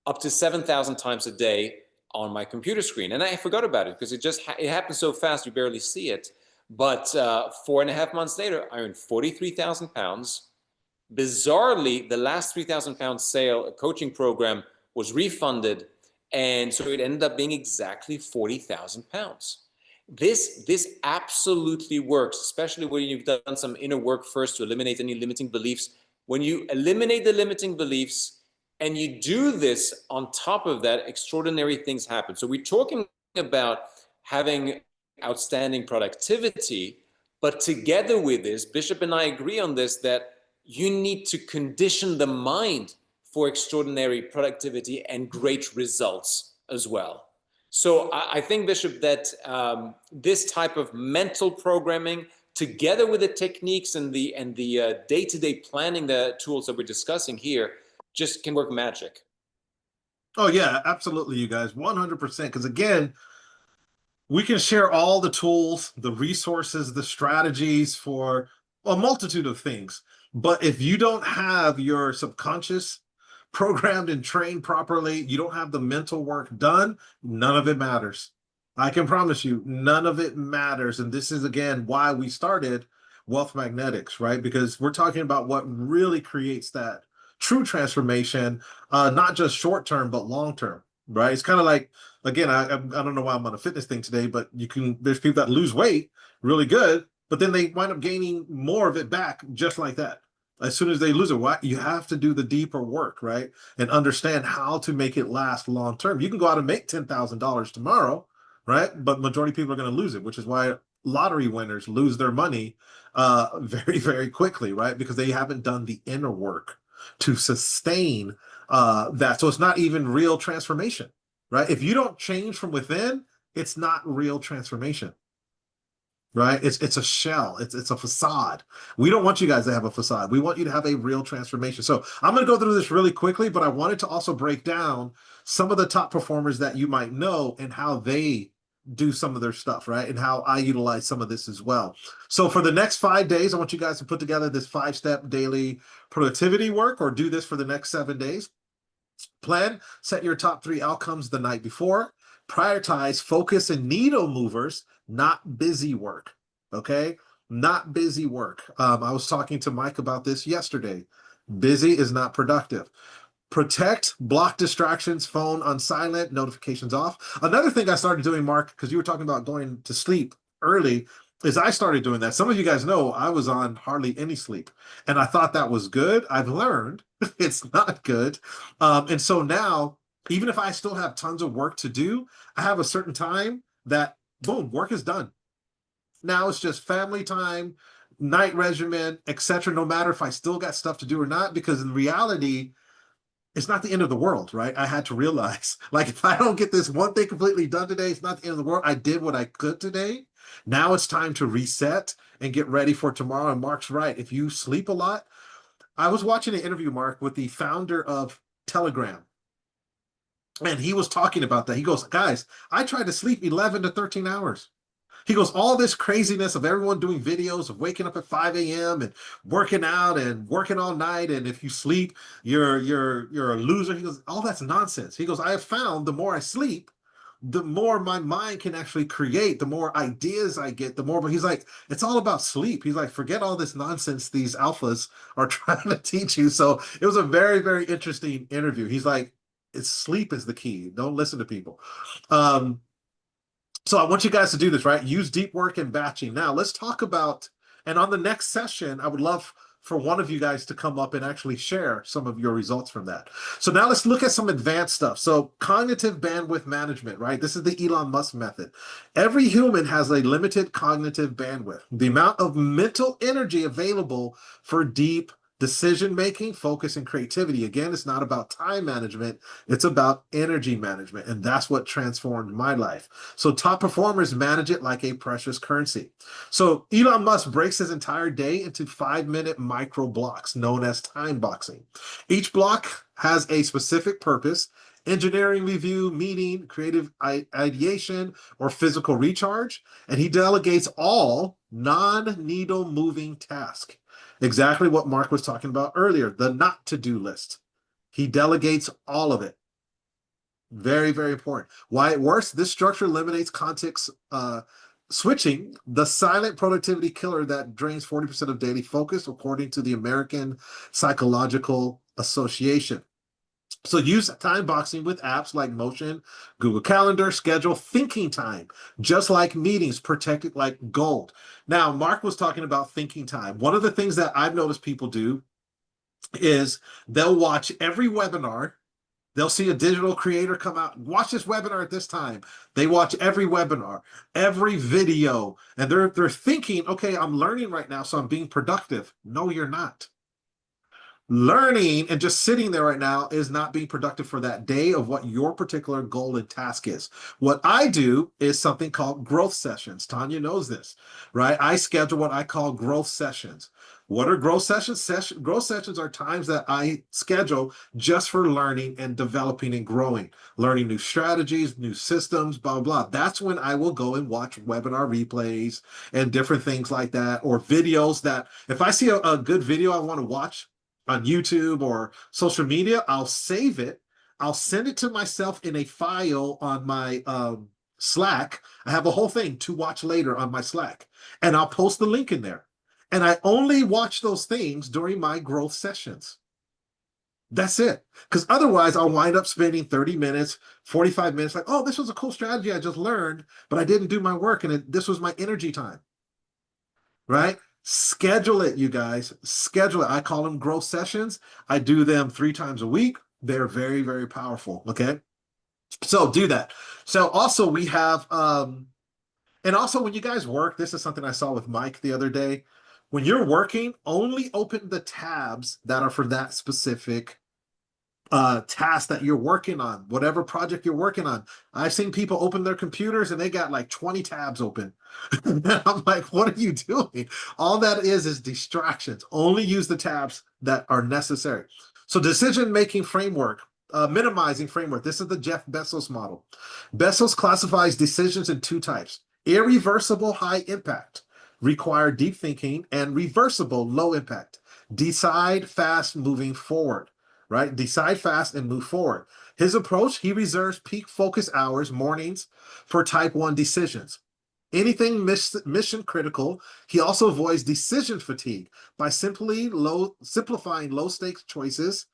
up to 7,000 times a day on my computer screen. And I forgot about it because it happened so fast you barely see it. But 4.5 months later, I earned 43,000 pounds. Bizarrely, the last 3,000 pound sale, a coaching program, was refunded. And so it ended up being exactly 40,000 pounds. This absolutely works, especially when you've done some inner work first to eliminate any limiting beliefs. When you eliminate the limiting beliefs and you do this on top of that, extraordinary things happen. So we're talking about having outstanding productivity, but together with this, Bishop and I agree on this, that you need to condition the mind for extraordinary productivity and great results as well. So I think, Bishop, that this type of mental programming, together with the techniques and the day-to-day planning, the tools that we're discussing here, just can work magic. Oh yeah, absolutely, you guys, 100%. Because again, we can share all the tools, the resources, the strategies for a multitude of things. But if you don't have your subconscious programmed and trained properly, you don't have the mental work done, none of it matters. I can promise you, none of it matters. And this is, again, why we started Wealth Magnetics, right? Because we're talking about what really creates that true transformation, not just short term, but long term, right? It's kind of like, again, I don't know why I'm on a fitness thing today, but there's people that lose weight really good, but then they wind up gaining more of it back just like that. As soon as they lose it, why you have to do the deeper work, right? And understand how to make it last long term. You can go out and make $10,000 tomorrow, right? But majority of people are going to lose it, which is why lottery winners lose their money very, very quickly, right? Because they haven't done the inner work to sustain that. So it's not even real transformation, right? If you don't change from within, it's not real transformation, right? It's a shell. It's a facade. We don't want you guys to have a facade. We want you to have a real transformation. So I'm going to go through this really quickly, but I wanted to also break down some of the top performers that you might know and how they do some of their stuff, right? And how I utilize some of this as well. So for the next 5 days, I want you guys to put together this 5-step daily productivity work, or do this for the next 7 days. Plan, set your top 3 outcomes the night before. Prioritize focus and needle movers, not busy work. Okay, not busy work. I was talking to Mike about this yesterday. Busy is not productive. Protect, block distractions, phone on silent, notifications off. Another thing I started doing, Mark, because you were talking about going to sleep early, is I started doing that. Some of you guys know I was on hardly any sleep, and I thought that was good. I've learned it's not good. And so now, even if I still have tons of work to do, I have a certain time that, boom, work is done. Now it's just family time, night regimen, etc. No matter if I still got stuff to do or not, because in reality, it's not the end of the world, right? I had to realize, like, if I don't get this one thing completely done today, it's not the end of the world. I did what I could today. Now it's time to reset and get ready for tomorrow. And Mark's right. If you sleep a lot, I was watching an interview, Mark, with the founder of Telegram. And he was talking about that. He goes, guys, I try to sleep 11 to 13 hours. He goes, all this craziness of everyone doing videos of waking up at 5 a.m. and working out and working all night, and if you sleep, you're a loser. He goes, all that's nonsense. He goes, I have found the more I sleep, the more my mind can actually create, the more ideas I get, the more. But he's like, it's all about sleep. He's like, forget all this nonsense these alphas are trying to teach you. So it was a very, very interesting interview. He's like, it's sleep is the key. Don't listen to people. So I want you guys to do this, right? Use deep work and batching. Now let's talk about, and on the next session, I would love for one of you guys to come up and actually share some of your results from that. So now let's look at some advanced stuff. So cognitive bandwidth management, right? This is the Elon Musk method. Every human has a limited cognitive bandwidth, the amount of mental energy available for deep decision-making, focus, and creativity. Again, it's not about time management. It's about energy management. And that's what transformed my life. So top performers manage it like a precious currency. So Elon Musk breaks his entire day into 5-minute micro blocks known as time boxing. Each block has a specific purpose: engineering review, meeting, creative ideation, or physical recharge. And he delegates all non-needle moving tasks. Exactly what Mark was talking about earlier, the not to-do list. He delegates all of it. Very, very important. Why it works? This structure eliminates context switching, the silent productivity killer that drains 40% of daily focus, according to the American Psychological Association. So use time boxing with apps like Notion, Google Calendar, schedule thinking time, just like meetings, protect it like gold. Now, Mark was talking about thinking time. One of the things that I've noticed people do is they'll watch every webinar. They'll see a digital creator come out, watch this webinar at this time. They watch every webinar, every video, and they're thinking, okay, I'm learning right now, so I'm being productive. No, you're not. Learning and just sitting there right now is not being productive for that day of what your particular goal and task is. What I do is something called growth sessions. Tanya knows this, right? I schedule what I call growth sessions. What are growth sessions? Growth sessions are times that I schedule just for learning and developing and growing, learning new strategies, new systems, blah, blah, blah. That's when I will go and watch webinar replays and different things like that, or videos that if I see a good video I want to watch on YouTube or social media, I'll save it. I'll send it to myself in a file on my Slack. I have a whole thing to watch later on my Slack, and I'll post the link in there. And I only watch those things during my growth sessions. That's it. Because otherwise I'll wind up spending 30 minutes, 45 minutes like, oh, this was a cool strategy I just learned, but I didn't do my work, and this was my energy time. right? Schedule it, you guys. Schedule it. I call them growth sessions. I do them 3 times a week. They're very, very powerful. Okay. So do that. So also we have and also when you guys work, this is something I saw with Mike the other day. When you're working, only open the tabs that are for that specific task that you're working on, whatever project you're working on. I've seen people open their computers and they got like 20 tabs open. And I'm like, what are you doing? All that is distractions. Only use the tabs that are necessary. So decision-making framework, minimizing framework. This is the Jeff Bezos model. Bezos classifies decisions in 2 types: irreversible high impact, require deep thinking, and reversible low impact. Decide fast moving forward, right? Decide fast and move forward. His approach, he reserves peak focus hours, mornings, for type 1 decisions. Anything mission critical, he also avoids decision fatigue by simplifying low stakes choices.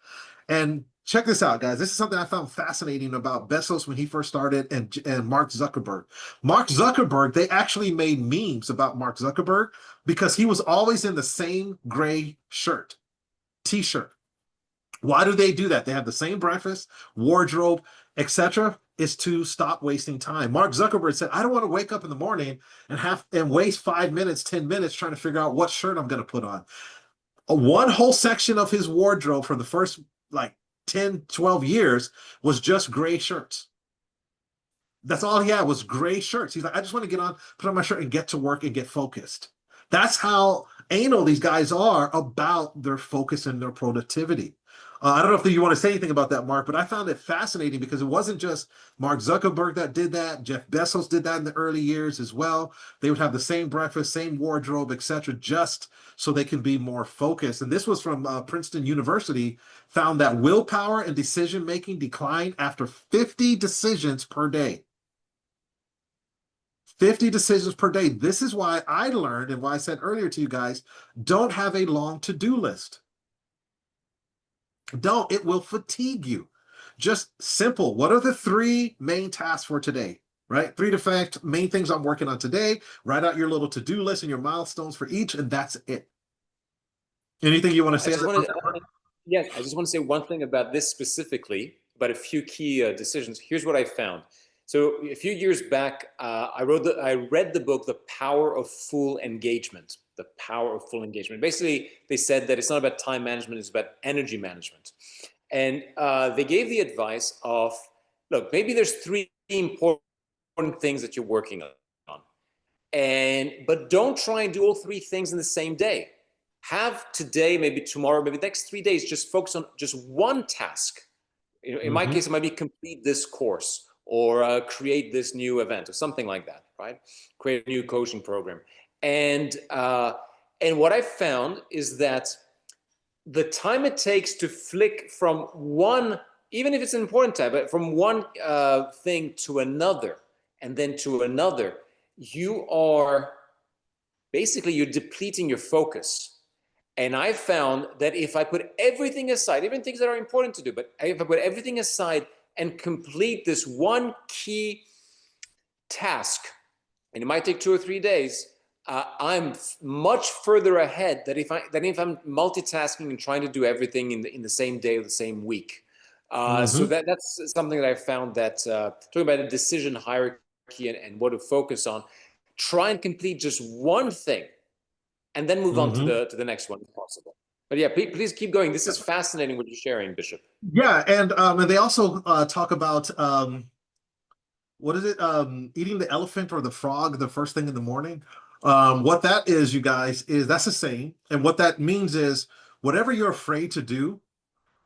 And check this out, guys. This is something I found fascinating about Bezos when he first started, and Mark Zuckerberg. Mark Zuckerberg, they actually made memes about Mark Zuckerberg because he was always in the same gray shirt, t-shirt. Why do they do that? They have the same breakfast, wardrobe, etc. Is to stop wasting time. Mark Zuckerberg said, I don't want to wake up in the morning and waste 5 minutes, 10 minutes trying to figure out what shirt I'm going to put on. One whole section of his wardrobe for the first like 10, 12 years was just gray shirts. That's all he had was gray shirts. He's like, I just want to get on, put on my shirt and get to work and get focused. That's how anal these guys are about their focus and their productivity. I don't know if you want to say anything about that, Mark, but I found it fascinating because it wasn't just Mark Zuckerberg that did that. Jeff Bezos did that in the early years as well. They would have the same breakfast, same wardrobe, etc., just so they can be more focused. And this was from Princeton University, found that willpower and decision-making declined after 50 decisions per day. 50 decisions per day. This is why I learned and why I said earlier to you guys, don't have a long to-do list. Don't. It will fatigue you. Just simple. What are the 3 main tasks for today? Right? 3 main things I'm working on today. Write out your little to-do list and your milestones for each, and that's it. Anything you want to say? Yes, I just want to say one thing about this specifically, about a few key decisions. Here's what I found. So a few years back, I read the book, The Power of Full Engagement. The Power of Full Engagement. Basically, they said that it's not about time management, it's about energy management. And they gave the advice of, look, maybe there's 3 important things that you're working on. But don't try and do all 3 things in the same day. Have today, maybe tomorrow, maybe the next 3 days, just focus on just one task. In my case, it might be complete this course, or create this new event, or something like that, right? Create a new coaching program. And what I found is that the time it takes to flick from one, even if it's an important time, but from one thing to another, and then to another, you're depleting your focus. And I found that if I put everything aside, even things that are important to do, but if I put everything aside and complete this one key task, and it might take 2 or 3 days, I'm much further ahead than if I'm multitasking and trying to do everything in the same day or the same week. So that's something that I found, that talking about a decision hierarchy and what to focus on, try and complete just one thing and then move on to the next one if possible. But yeah, please keep going. This is fascinating what you're sharing, Bishop. Yeah, and they also talk about what is it? Eating the elephant or the frog the first thing in the morning. What that is, you guys, is that's a saying, and what that means is whatever you're afraid to do,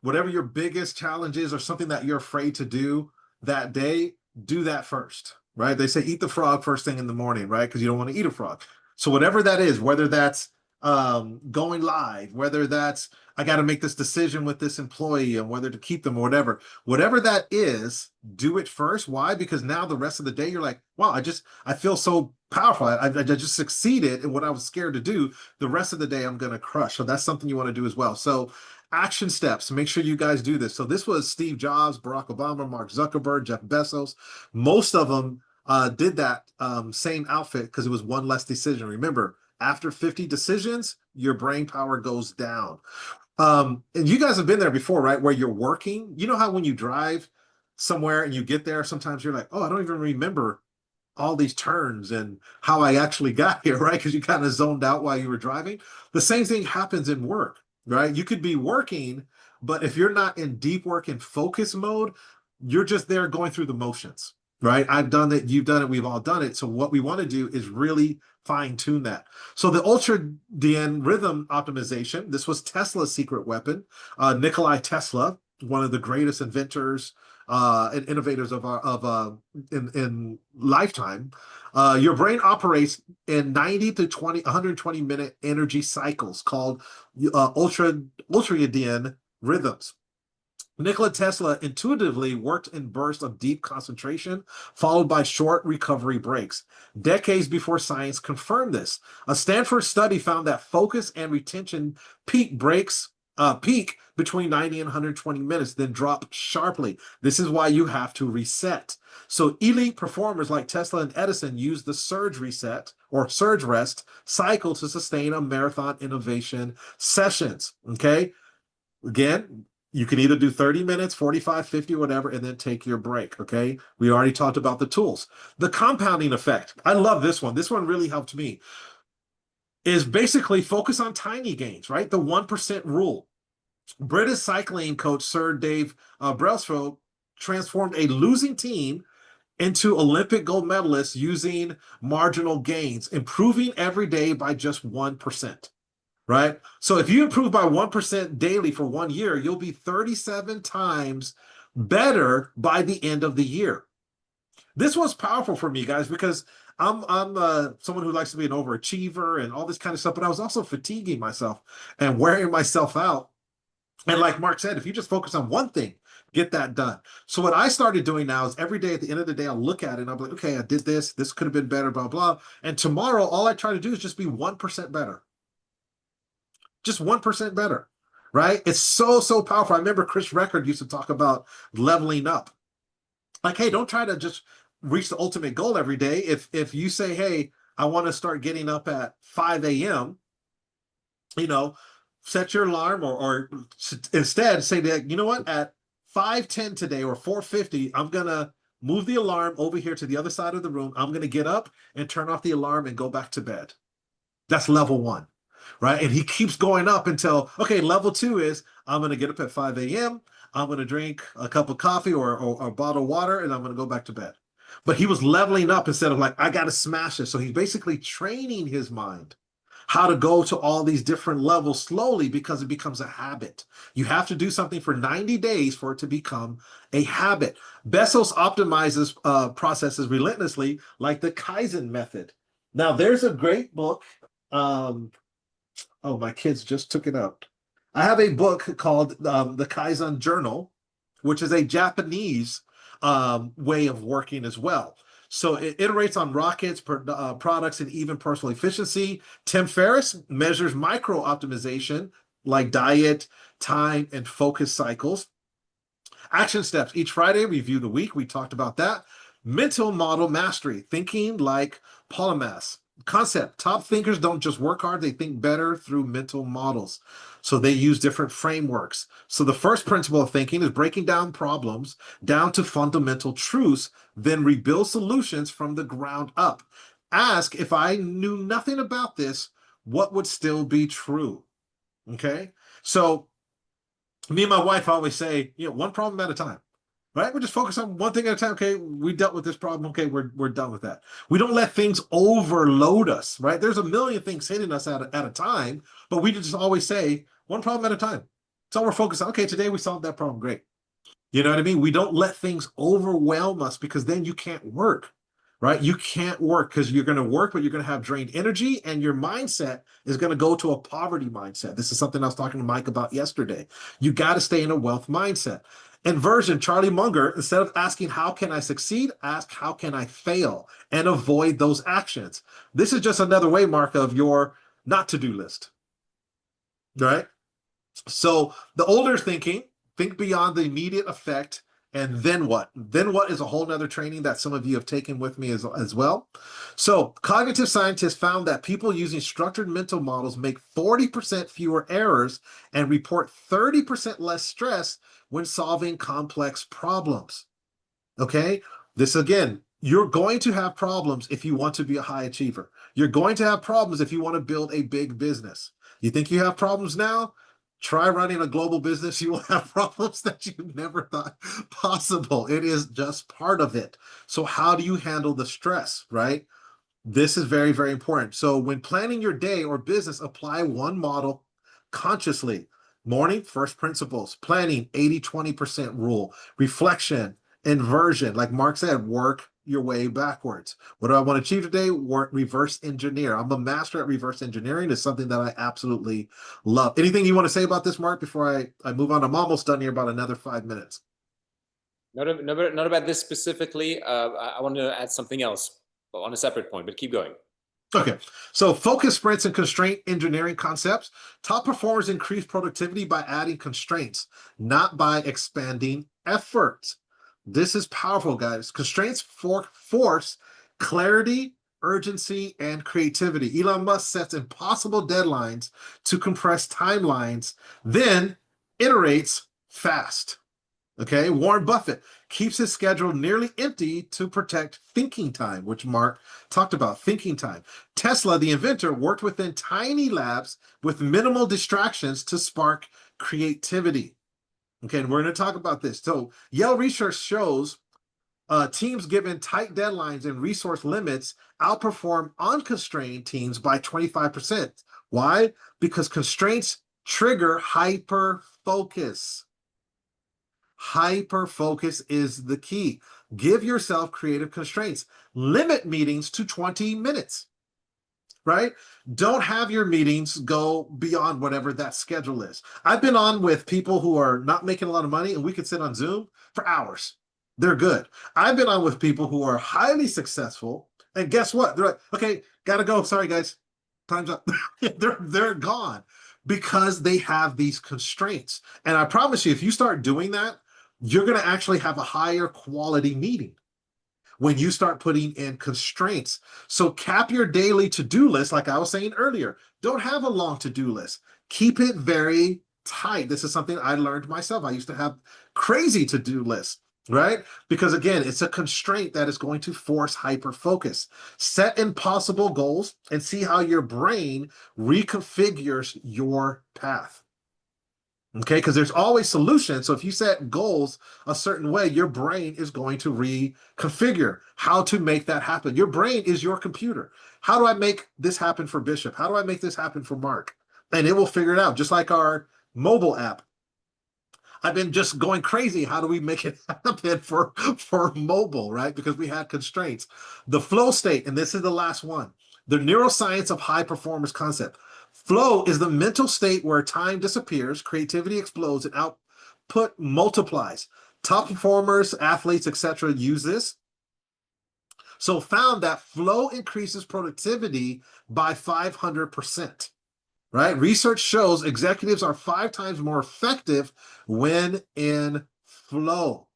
whatever your biggest challenge is, or something that you're afraid to do that day, do that first, right? They say eat the frog first thing in the morning, right? Because you don't want to eat a frog. So whatever that is, whether that's going live, whether that's I got to make this decision with this employee and whether to keep them or whatever that is, do it first. Why? Because now the rest of the day you're like, wow, I feel so powerful. I just succeeded in what I was scared to do. The rest of the day I'm going to crush. So that's something you want to do as well. So action steps, make sure you guys do this. So this was Steve Jobs, Barack Obama, Mark Zuckerberg, Jeff Bezos. Most of them did that same outfit because it was one less decision. Remember, After 50 decisions, your brain power goes down. And you guys have been there before, right? Where you're working. You know how when you drive somewhere and you get there, sometimes you're like, oh, I don't even remember all these turns and how I actually got here, right? Because you kind of zoned out while you were driving. The same thing happens in work, right? You could be working, but if you're not in deep work and focus mode, you're just there going through the motions, right? I've done it, you've done it, we've all done it. So what we want to do is really fine tune that. So the ultradian rhythm optimization, this was Tesla's secret weapon. Nikolai Tesla, one of the greatest inventors and innovators of our in lifetime. Your brain operates in 90 to 120 minute energy cycles called ultradian rhythms. Nikola Tesla intuitively worked in bursts of deep concentration, followed by short recovery breaks. Decades before science confirmed this, a Stanford study found that focus and retention peak between 90 and 120 minutes, then drop sharply. This is why you have to reset. So elite performers like Tesla and Edison use the surge reset or surge rest cycle to sustain a marathon innovation sessions. Okay. Again, you can either do 30 minutes, 45, 50, whatever, and then take your break, okay? We already talked about the tools. The compounding effect. I love this one. This one really helped me. Is basically focus on tiny gains, right? The 1% rule. British cycling coach Sir Dave Brailsford transformed a losing team into Olympic gold medalists using marginal gains, improving every day by just 1%. Right? So if you improve by 1% daily for 1 year, you'll be 37 times better by the end of the year. This was powerful for me, guys, because I'm someone who likes to be an overachiever and all this kind of stuff, but I was also fatiguing myself and wearing myself out. And like Mark said, if you just focus on one thing, get that done. So what I started doing now is every day at the end of the day, I'll look at it and I'll be like, okay, I did this. This could have been better, blah, blah. And tomorrow, all I try to do is just be 1% better. Just 1% better, right? It's so, so powerful. I remember Chris Record used to talk about leveling up. Like, hey, don't try to just reach the ultimate goal every day. If you say, hey, I want to start getting up at 5 a.m., set your alarm or instead say that, you know what, at 5:10 today or 4:50, I'm going to move the alarm over here to the other side of the room. I'm going to get up and turn off the alarm and go back to bed. That's level 1. Right. And he keeps going up until, okay, level 2 is I'm going to get up at 5 a.m. I'm going to drink a cup of coffee or a bottle of water, and I'm going to go back to bed. But he was leveling up instead of like, I got to smash it. So he's basically training his mind how to go to all these different levels slowly because it becomes a habit. You have to do something for 90 days for it to become a habit. Bezos optimizes processes relentlessly, like the Kaizen method. Now, there's a great book. Oh, my kids just took it out. I have a book called the Kaizen Journal, which is a Japanese way of working as well. So it iterates on rockets, products, and even personal efficiency. Tim Ferriss measures micro optimization like diet, time, and focus cycles. Action steps. Each Friday, review the week. We talked about that. Mental model mastery, thinking like polymaths. Concept. Top thinkers don't just work hard, they think better through mental models. So they use different frameworks. So the first principle of thinking is breaking down problems down to fundamental truths, then rebuild solutions from the ground up. Ask, if I knew nothing about this, what would still be true? Okay. So me and my wife always say, one problem at a time. Right? We just focus on one thing at a time. Okay, we dealt with this problem. Okay, we're done with that. We don't let things overload us, right? There's a million things hitting us at a time, but we just always say one problem at a time. That's all we're focused on. Okay, today we solved that problem. Great. You know what I mean? We don't let things overwhelm us because then you can't work, right? You can't work because you're going to work, but you're going to have drained energy and your mindset is going to go to a poverty mindset. This is something I was talking to Mike about yesterday. You got to stay in a wealth mindset. Inversion, Charlie Munger, instead of asking, how can I succeed? Ask, how can I fail? And avoid those actions. This is just another way, Mark, of your not to-do list, right? So the older thinking, think beyond the immediate effect And then what? Then what is a whole nother training that some of you have taken with me as well. So cognitive scientists found that people using structured mental models make 40% fewer errors and report 30% less stress when solving complex problems. Okay? This again, you're going to have problems if you want to be a high achiever. You're going to have problems if you want to build a big business. You think you have problems now? Try running a global business. You will have problems that you never thought possible. It is just part of it. So how do you handle the stress, right? This is very, very important. So when planning your day or business, apply one model consciously. Morning, first principles. Planning, 80-20% rule. Reflection, inversion. Like Mark said, work your way backwards. What do I want to achieve today? Work, reverse engineer. I'm a master at reverse engineering. It's something that I absolutely love. Anything you want to say about this, Mark, before I move on? I'm almost done here, about another 5 minutes. Not about this specifically. I want to add something else on a separate point, but keep going. Okay, so focus sprints and constraint engineering concepts. Top performers increase productivity by adding constraints, not by expanding effort. This is powerful, guys. Constraints force clarity, urgency, and creativity. Elon Musk sets impossible deadlines to compress timelines, then iterates fast. Okay, Warren Buffett keeps his schedule nearly empty to protect thinking time, which Mark talked about, thinking time. Tesla, the inventor, worked within tiny labs with minimal distractions to spark creativity. Okay, and we're going to talk about this. So Yale research shows teams given tight deadlines and resource limits outperform unconstrained teams by 25%. Why? Because constraints trigger hyper focus. Hyper focus is the key. Give yourself creative constraints. Limit meetings to 20 minutes, right? Don't have your meetings go beyond whatever that schedule is. I've been on with people who are not making a lot of money, and we could sit on Zoom for hours. They're good. I've been on with people who are highly successful, and guess what? They're like, okay, gotta go. Sorry, guys. Time's up. They're gone because they have these constraints. And I promise you, if you start doing that, you're going to actually have a higher quality meeting when you start putting in constraints. So cap your daily to-do list, like I was saying earlier. Don't have a long to-do list. Keep it very tight. This is something I learned myself. I used to have crazy to-do lists, right? Because again, it's a constraint that is going to force hyper-focus. Set impossible goals and see how your brain reconfigures your path. Okay, because there's always solutions. So if you set goals a certain way, your brain is going to reconfigure how to make that happen. Your brain is your computer. How do I make this happen for Bishop? How do I make this happen for Mark? And it will figure it out, just like our mobile app. I've been just going crazy. How do we make it happen for mobile, right? Because we had constraints. The flow state, and this is the last one, the neuroscience of high performance concept. Flow is the mental state where time disappears, creativity explodes, and output multiplies. Top performers, athletes, etc. use this. So found that flow increases productivity by 500%, right? Research shows executives are 5 times more effective when in flow.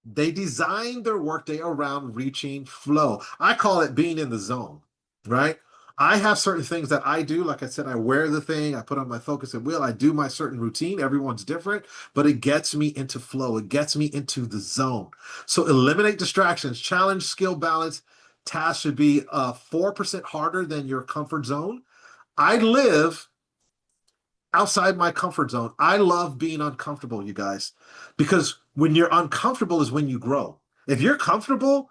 They design their workday around reaching flow. I call it being in the zone, right? I have certain things that I do. Like I said, I wear the thing, I put on my focus and wheel, I do my certain routine. Everyone's different, but it gets me into flow. It gets me into the zone. So eliminate distractions, challenge skill balance. Tasks should be 4% harder than your comfort zone. I live outside my comfort zone. I love being uncomfortable, you guys, because when you're uncomfortable is when you grow. If you're comfortable,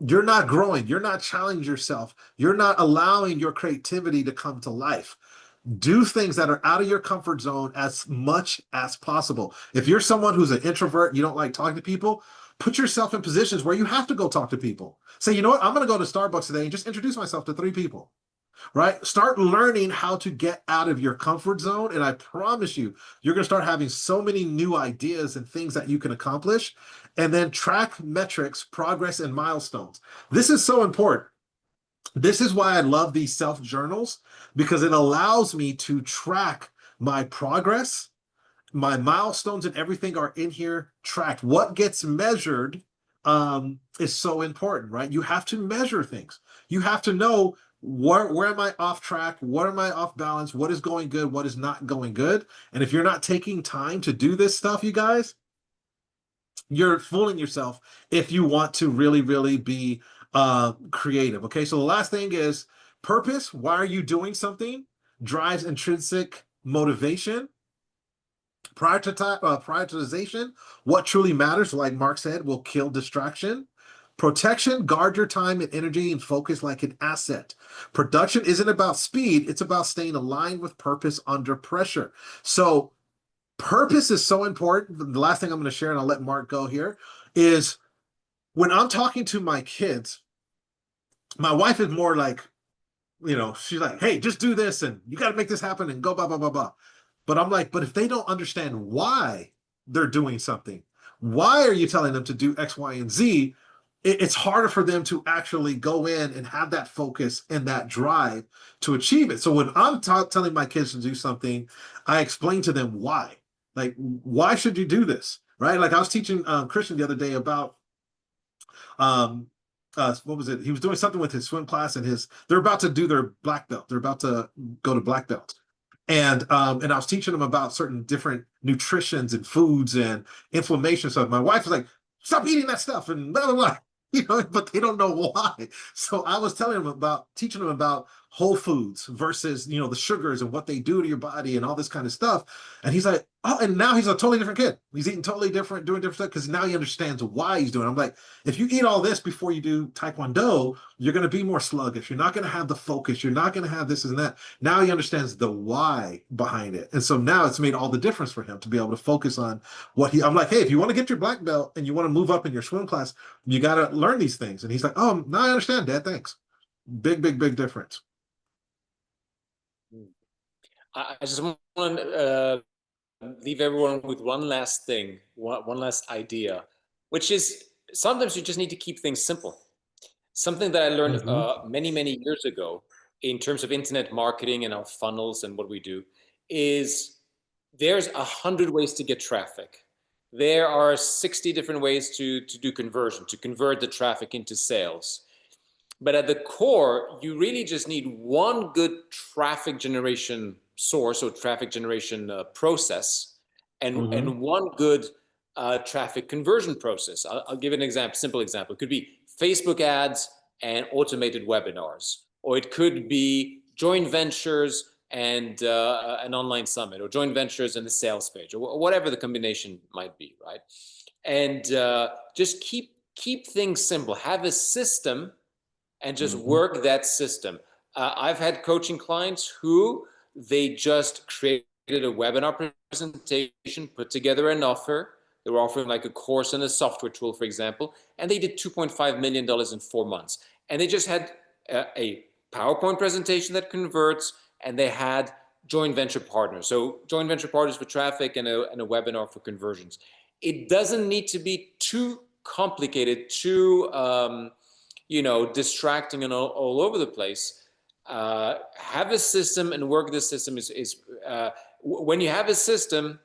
you're not growing. You're not challenging yourself. You're not allowing your creativity to come to life. Do things that are out of your comfort zone as much as possible. If you're someone who's an introvert, you don't like talking to people, put yourself in positions where you have to go talk to people. Say, you know what? I'm going to go to Starbucks today and just introduce myself to 3 people. Right? Start learning how to get out of your comfort zone. And I promise you, you're going to start having so many new ideas and things that you can accomplish. And then track metrics, progress, and milestones. This is so important. This is why I love these self journals, because it allows me to track my progress my milestones and everything are in here tracked. What gets measured is so important, right? You have to measure things. You have to know where am I off track? What am I off balance? What is going good? What is not going good? And if you're not taking time to do this stuff, you guys, you're fooling yourself if you want to really, really be creative. Okay, so the last thing is purpose. Why are you doing something? Drives intrinsic motivation. Prioritization, what truly matters, like Mark said, will kill distraction. Protection, guard your time and energy and focus like an asset. Production isn't about speed, it's about staying aligned with purpose under pressure. So, purpose is so important. The last thing I'm going to share, and I'll let Mark go here, is when I'm talking to my kids, my wife is more like, she's like, hey, just do this and you got to make this happen and go, blah, blah, blah, blah. But I'm like, but if they don't understand why they're doing something, why are you telling them to do X, Y, and Z? It's harder for them to actually go in and have that focus and that drive to achieve it. So when I'm telling my kids to do something, I explain to them why. Like, why should you do this? Right? Like I was teaching Christian the other day about what was it? He was doing something with his swim class and they're about to do their black belt. They're about to go to black belt. And I was teaching them about certain different nutritions and foods and inflammation stuff. My wife was like, "Stop eating that stuff," and blah blah blah. But they don't know why. So I was teaching them about whole foods versus the sugars and what they do to your body and all this kind of stuff. And he's like, oh, and now he's a totally different kid. He's eating totally different, doing different stuff because now he understands why he's doing it. I'm like, if you eat all this before you do Taekwondo, you're going to be more sluggish. You're not going to have the focus. You're not going to have this and that. Now he understands the why behind it. And so now it's made all the difference for him to be able to focus on I'm like, hey, if you want to get your black belt and you want to move up in your swim class, you got to learn these things. And he's like, oh, now I understand, Dad. Thanks. Big, big, big difference. I just want to leave everyone with one last thing, one last idea, which is sometimes you just need to keep things simple. Something that I learned many, many years ago in terms of internet marketing and our funnels and what we do is there's 100 ways to get traffic. There are 60 different ways to do conversion, to convert the traffic into sales. But at the core, you really just need one good traffic generation source or traffic generation process and one good traffic conversion process. I'll give an example, simple example. It could be Facebook ads and automated webinars, or it could be joint ventures and an online summit, or joint ventures and a sales page, or whatever the combination might be, right? And just keep things simple. Have a system and just work that system. I've had coaching clients who they just created a webinar presentation, put together an offer. They were offering like a course and a software tool, for example, and they did $2.5 million in 4 months. And they just had a PowerPoint presentation that converts, and they had joint venture partners. So joint venture partners for traffic and a webinar for conversions. It doesn't need to be too complicated, too distracting and all over the place. Have a system and work the system when you have a system,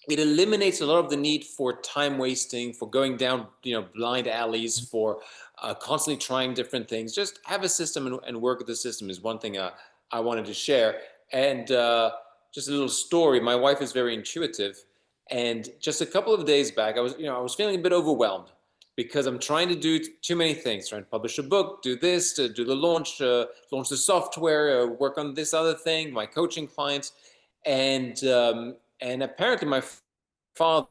it eliminates a lot of the need for time wasting, for going down, blind alleys, for constantly trying different things. Just have a system and work with the system is one thing I wanted to share. And just a little story. My wife is very intuitive, and just a couple of days back, I was feeling a bit overwhelmed because I'm trying to do too many things, trying to publish a book, do this, to do the launch the software, work on this other thing, my coaching clients. And apparently my father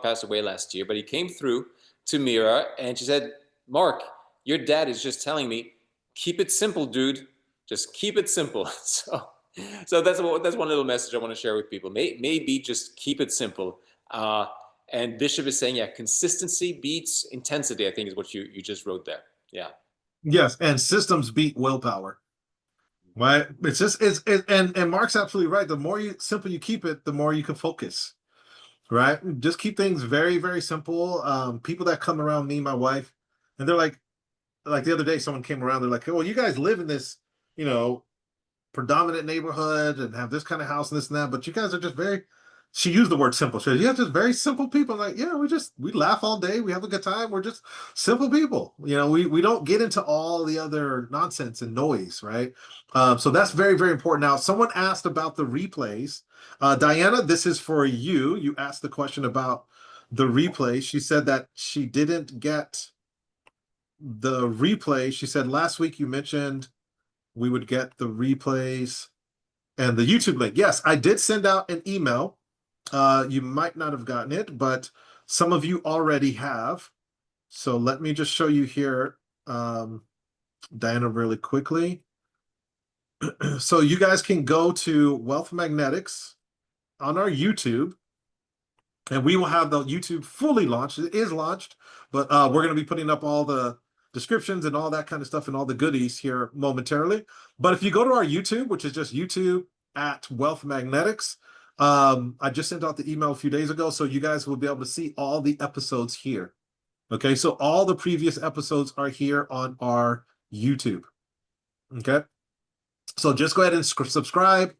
passed away last year, but he came through to Mira and she said, Mark, your dad is just telling me, keep it simple, dude. Just keep it simple. So that's one little message I want to share with people. Maybe just keep it simple. And Bishop is saying, consistency beats intensity, I think is what you just wrote there. Yeah. Yes, and systems beat willpower. Right? And Mark's absolutely right. The more simple you keep it, the more you can focus. Right? Just keep things very, very simple. People that come around me, my wife, and they're like the other day, someone came around, they're like, oh, well, you guys live in this, predominant neighborhood and have this kind of house and this and that, but you guys are just very, she used the word simple. She said, "You have just very simple people." Like, yeah, we laugh all day. We have a good time. We're just simple people. We don't get into all the other nonsense and noise, right? So that's very, very important. Now, someone asked about the replays. Diana, this is for you. You asked the question about the replay. She said that she didn't get the replay. She said last week you mentioned we would get the replays and the YouTube link. Yes, I did send out an email. You might not have gotten it, but some of you already have. So let me just show you here, Diana, really quickly. So you guys can go to Wealth Magnetics on our YouTube, and we will have the YouTube fully launched. It is launched, but we're going to be putting up all the descriptions and all that kind of stuff and all the goodies here momentarily. But if you go to our YouTube, which is just YouTube at Wealth Magnetics, I just sent out the email a few days ago, so you guys will be able to see all the episodes here. Okay, so all the previous episodes are here on our YouTube. Okay, so just go ahead and subscribe,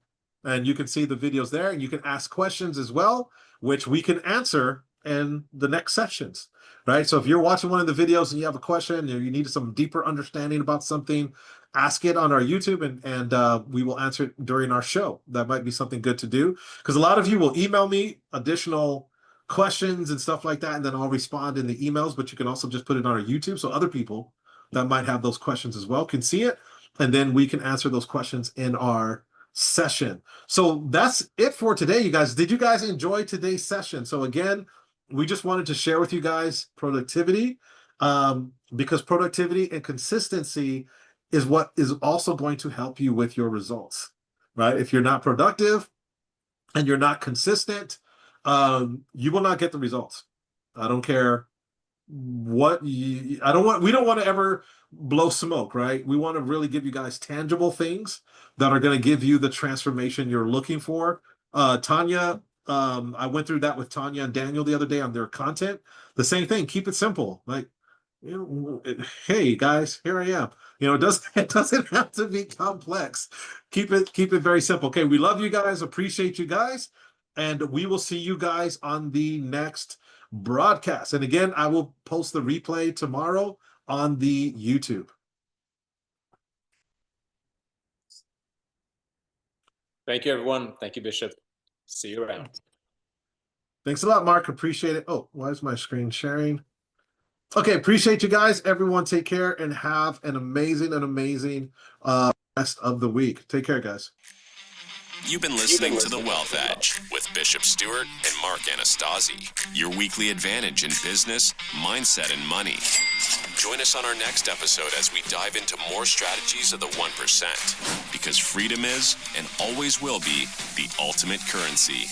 and you can see the videos there, and you can ask questions as well, which we can answer in the next sessions, right? So if you're watching one of the videos and you have a question, or you need some deeper understanding about something, ask it on our YouTube, and we will answer it during our show. That might be something good to do, because a lot of you will email me additional questions and stuff like that, and then I'll respond in the emails, but you can also just put it on our YouTube, so other people that might have those questions as well can see it, and then we can answer those questions in our session. So that's it for today, you guys. Did you guys enjoy today's session? So again, we just wanted to share with you guys productivity, because productivity and consistency is what is also going to help you with your results, right? If you're not productive and you're not consistent, you will not get the results. I don't care what we don't want to ever blow smoke, right? We want to really give you guys tangible things that are going to give you the transformation you're looking for. Tanya, I went through that with Tanya and Daniel the other day on their content. The same thing, keep it simple. Like, hey guys, here I am. It doesn't have to be complex. Keep it very simple. Okay, we love you guys, appreciate you guys, and we will see you guys on the next broadcast. And again, I will post the replay tomorrow on the YouTube. Thank you, everyone. Thank you, Bishop. See you around. Thanks a lot, Mark. Appreciate it. Oh, why is my screen sharing? Okay, appreciate you guys. Everyone take care and have an amazing rest of the week. Take care, guys. You've been listening to The Wealth Edge with Bishop Stewart and Mark Anastasi, your weekly advantage in business, mindset, and money. Join us on our next episode as we dive into more strategies of the 1%, because freedom is and always will be the ultimate currency.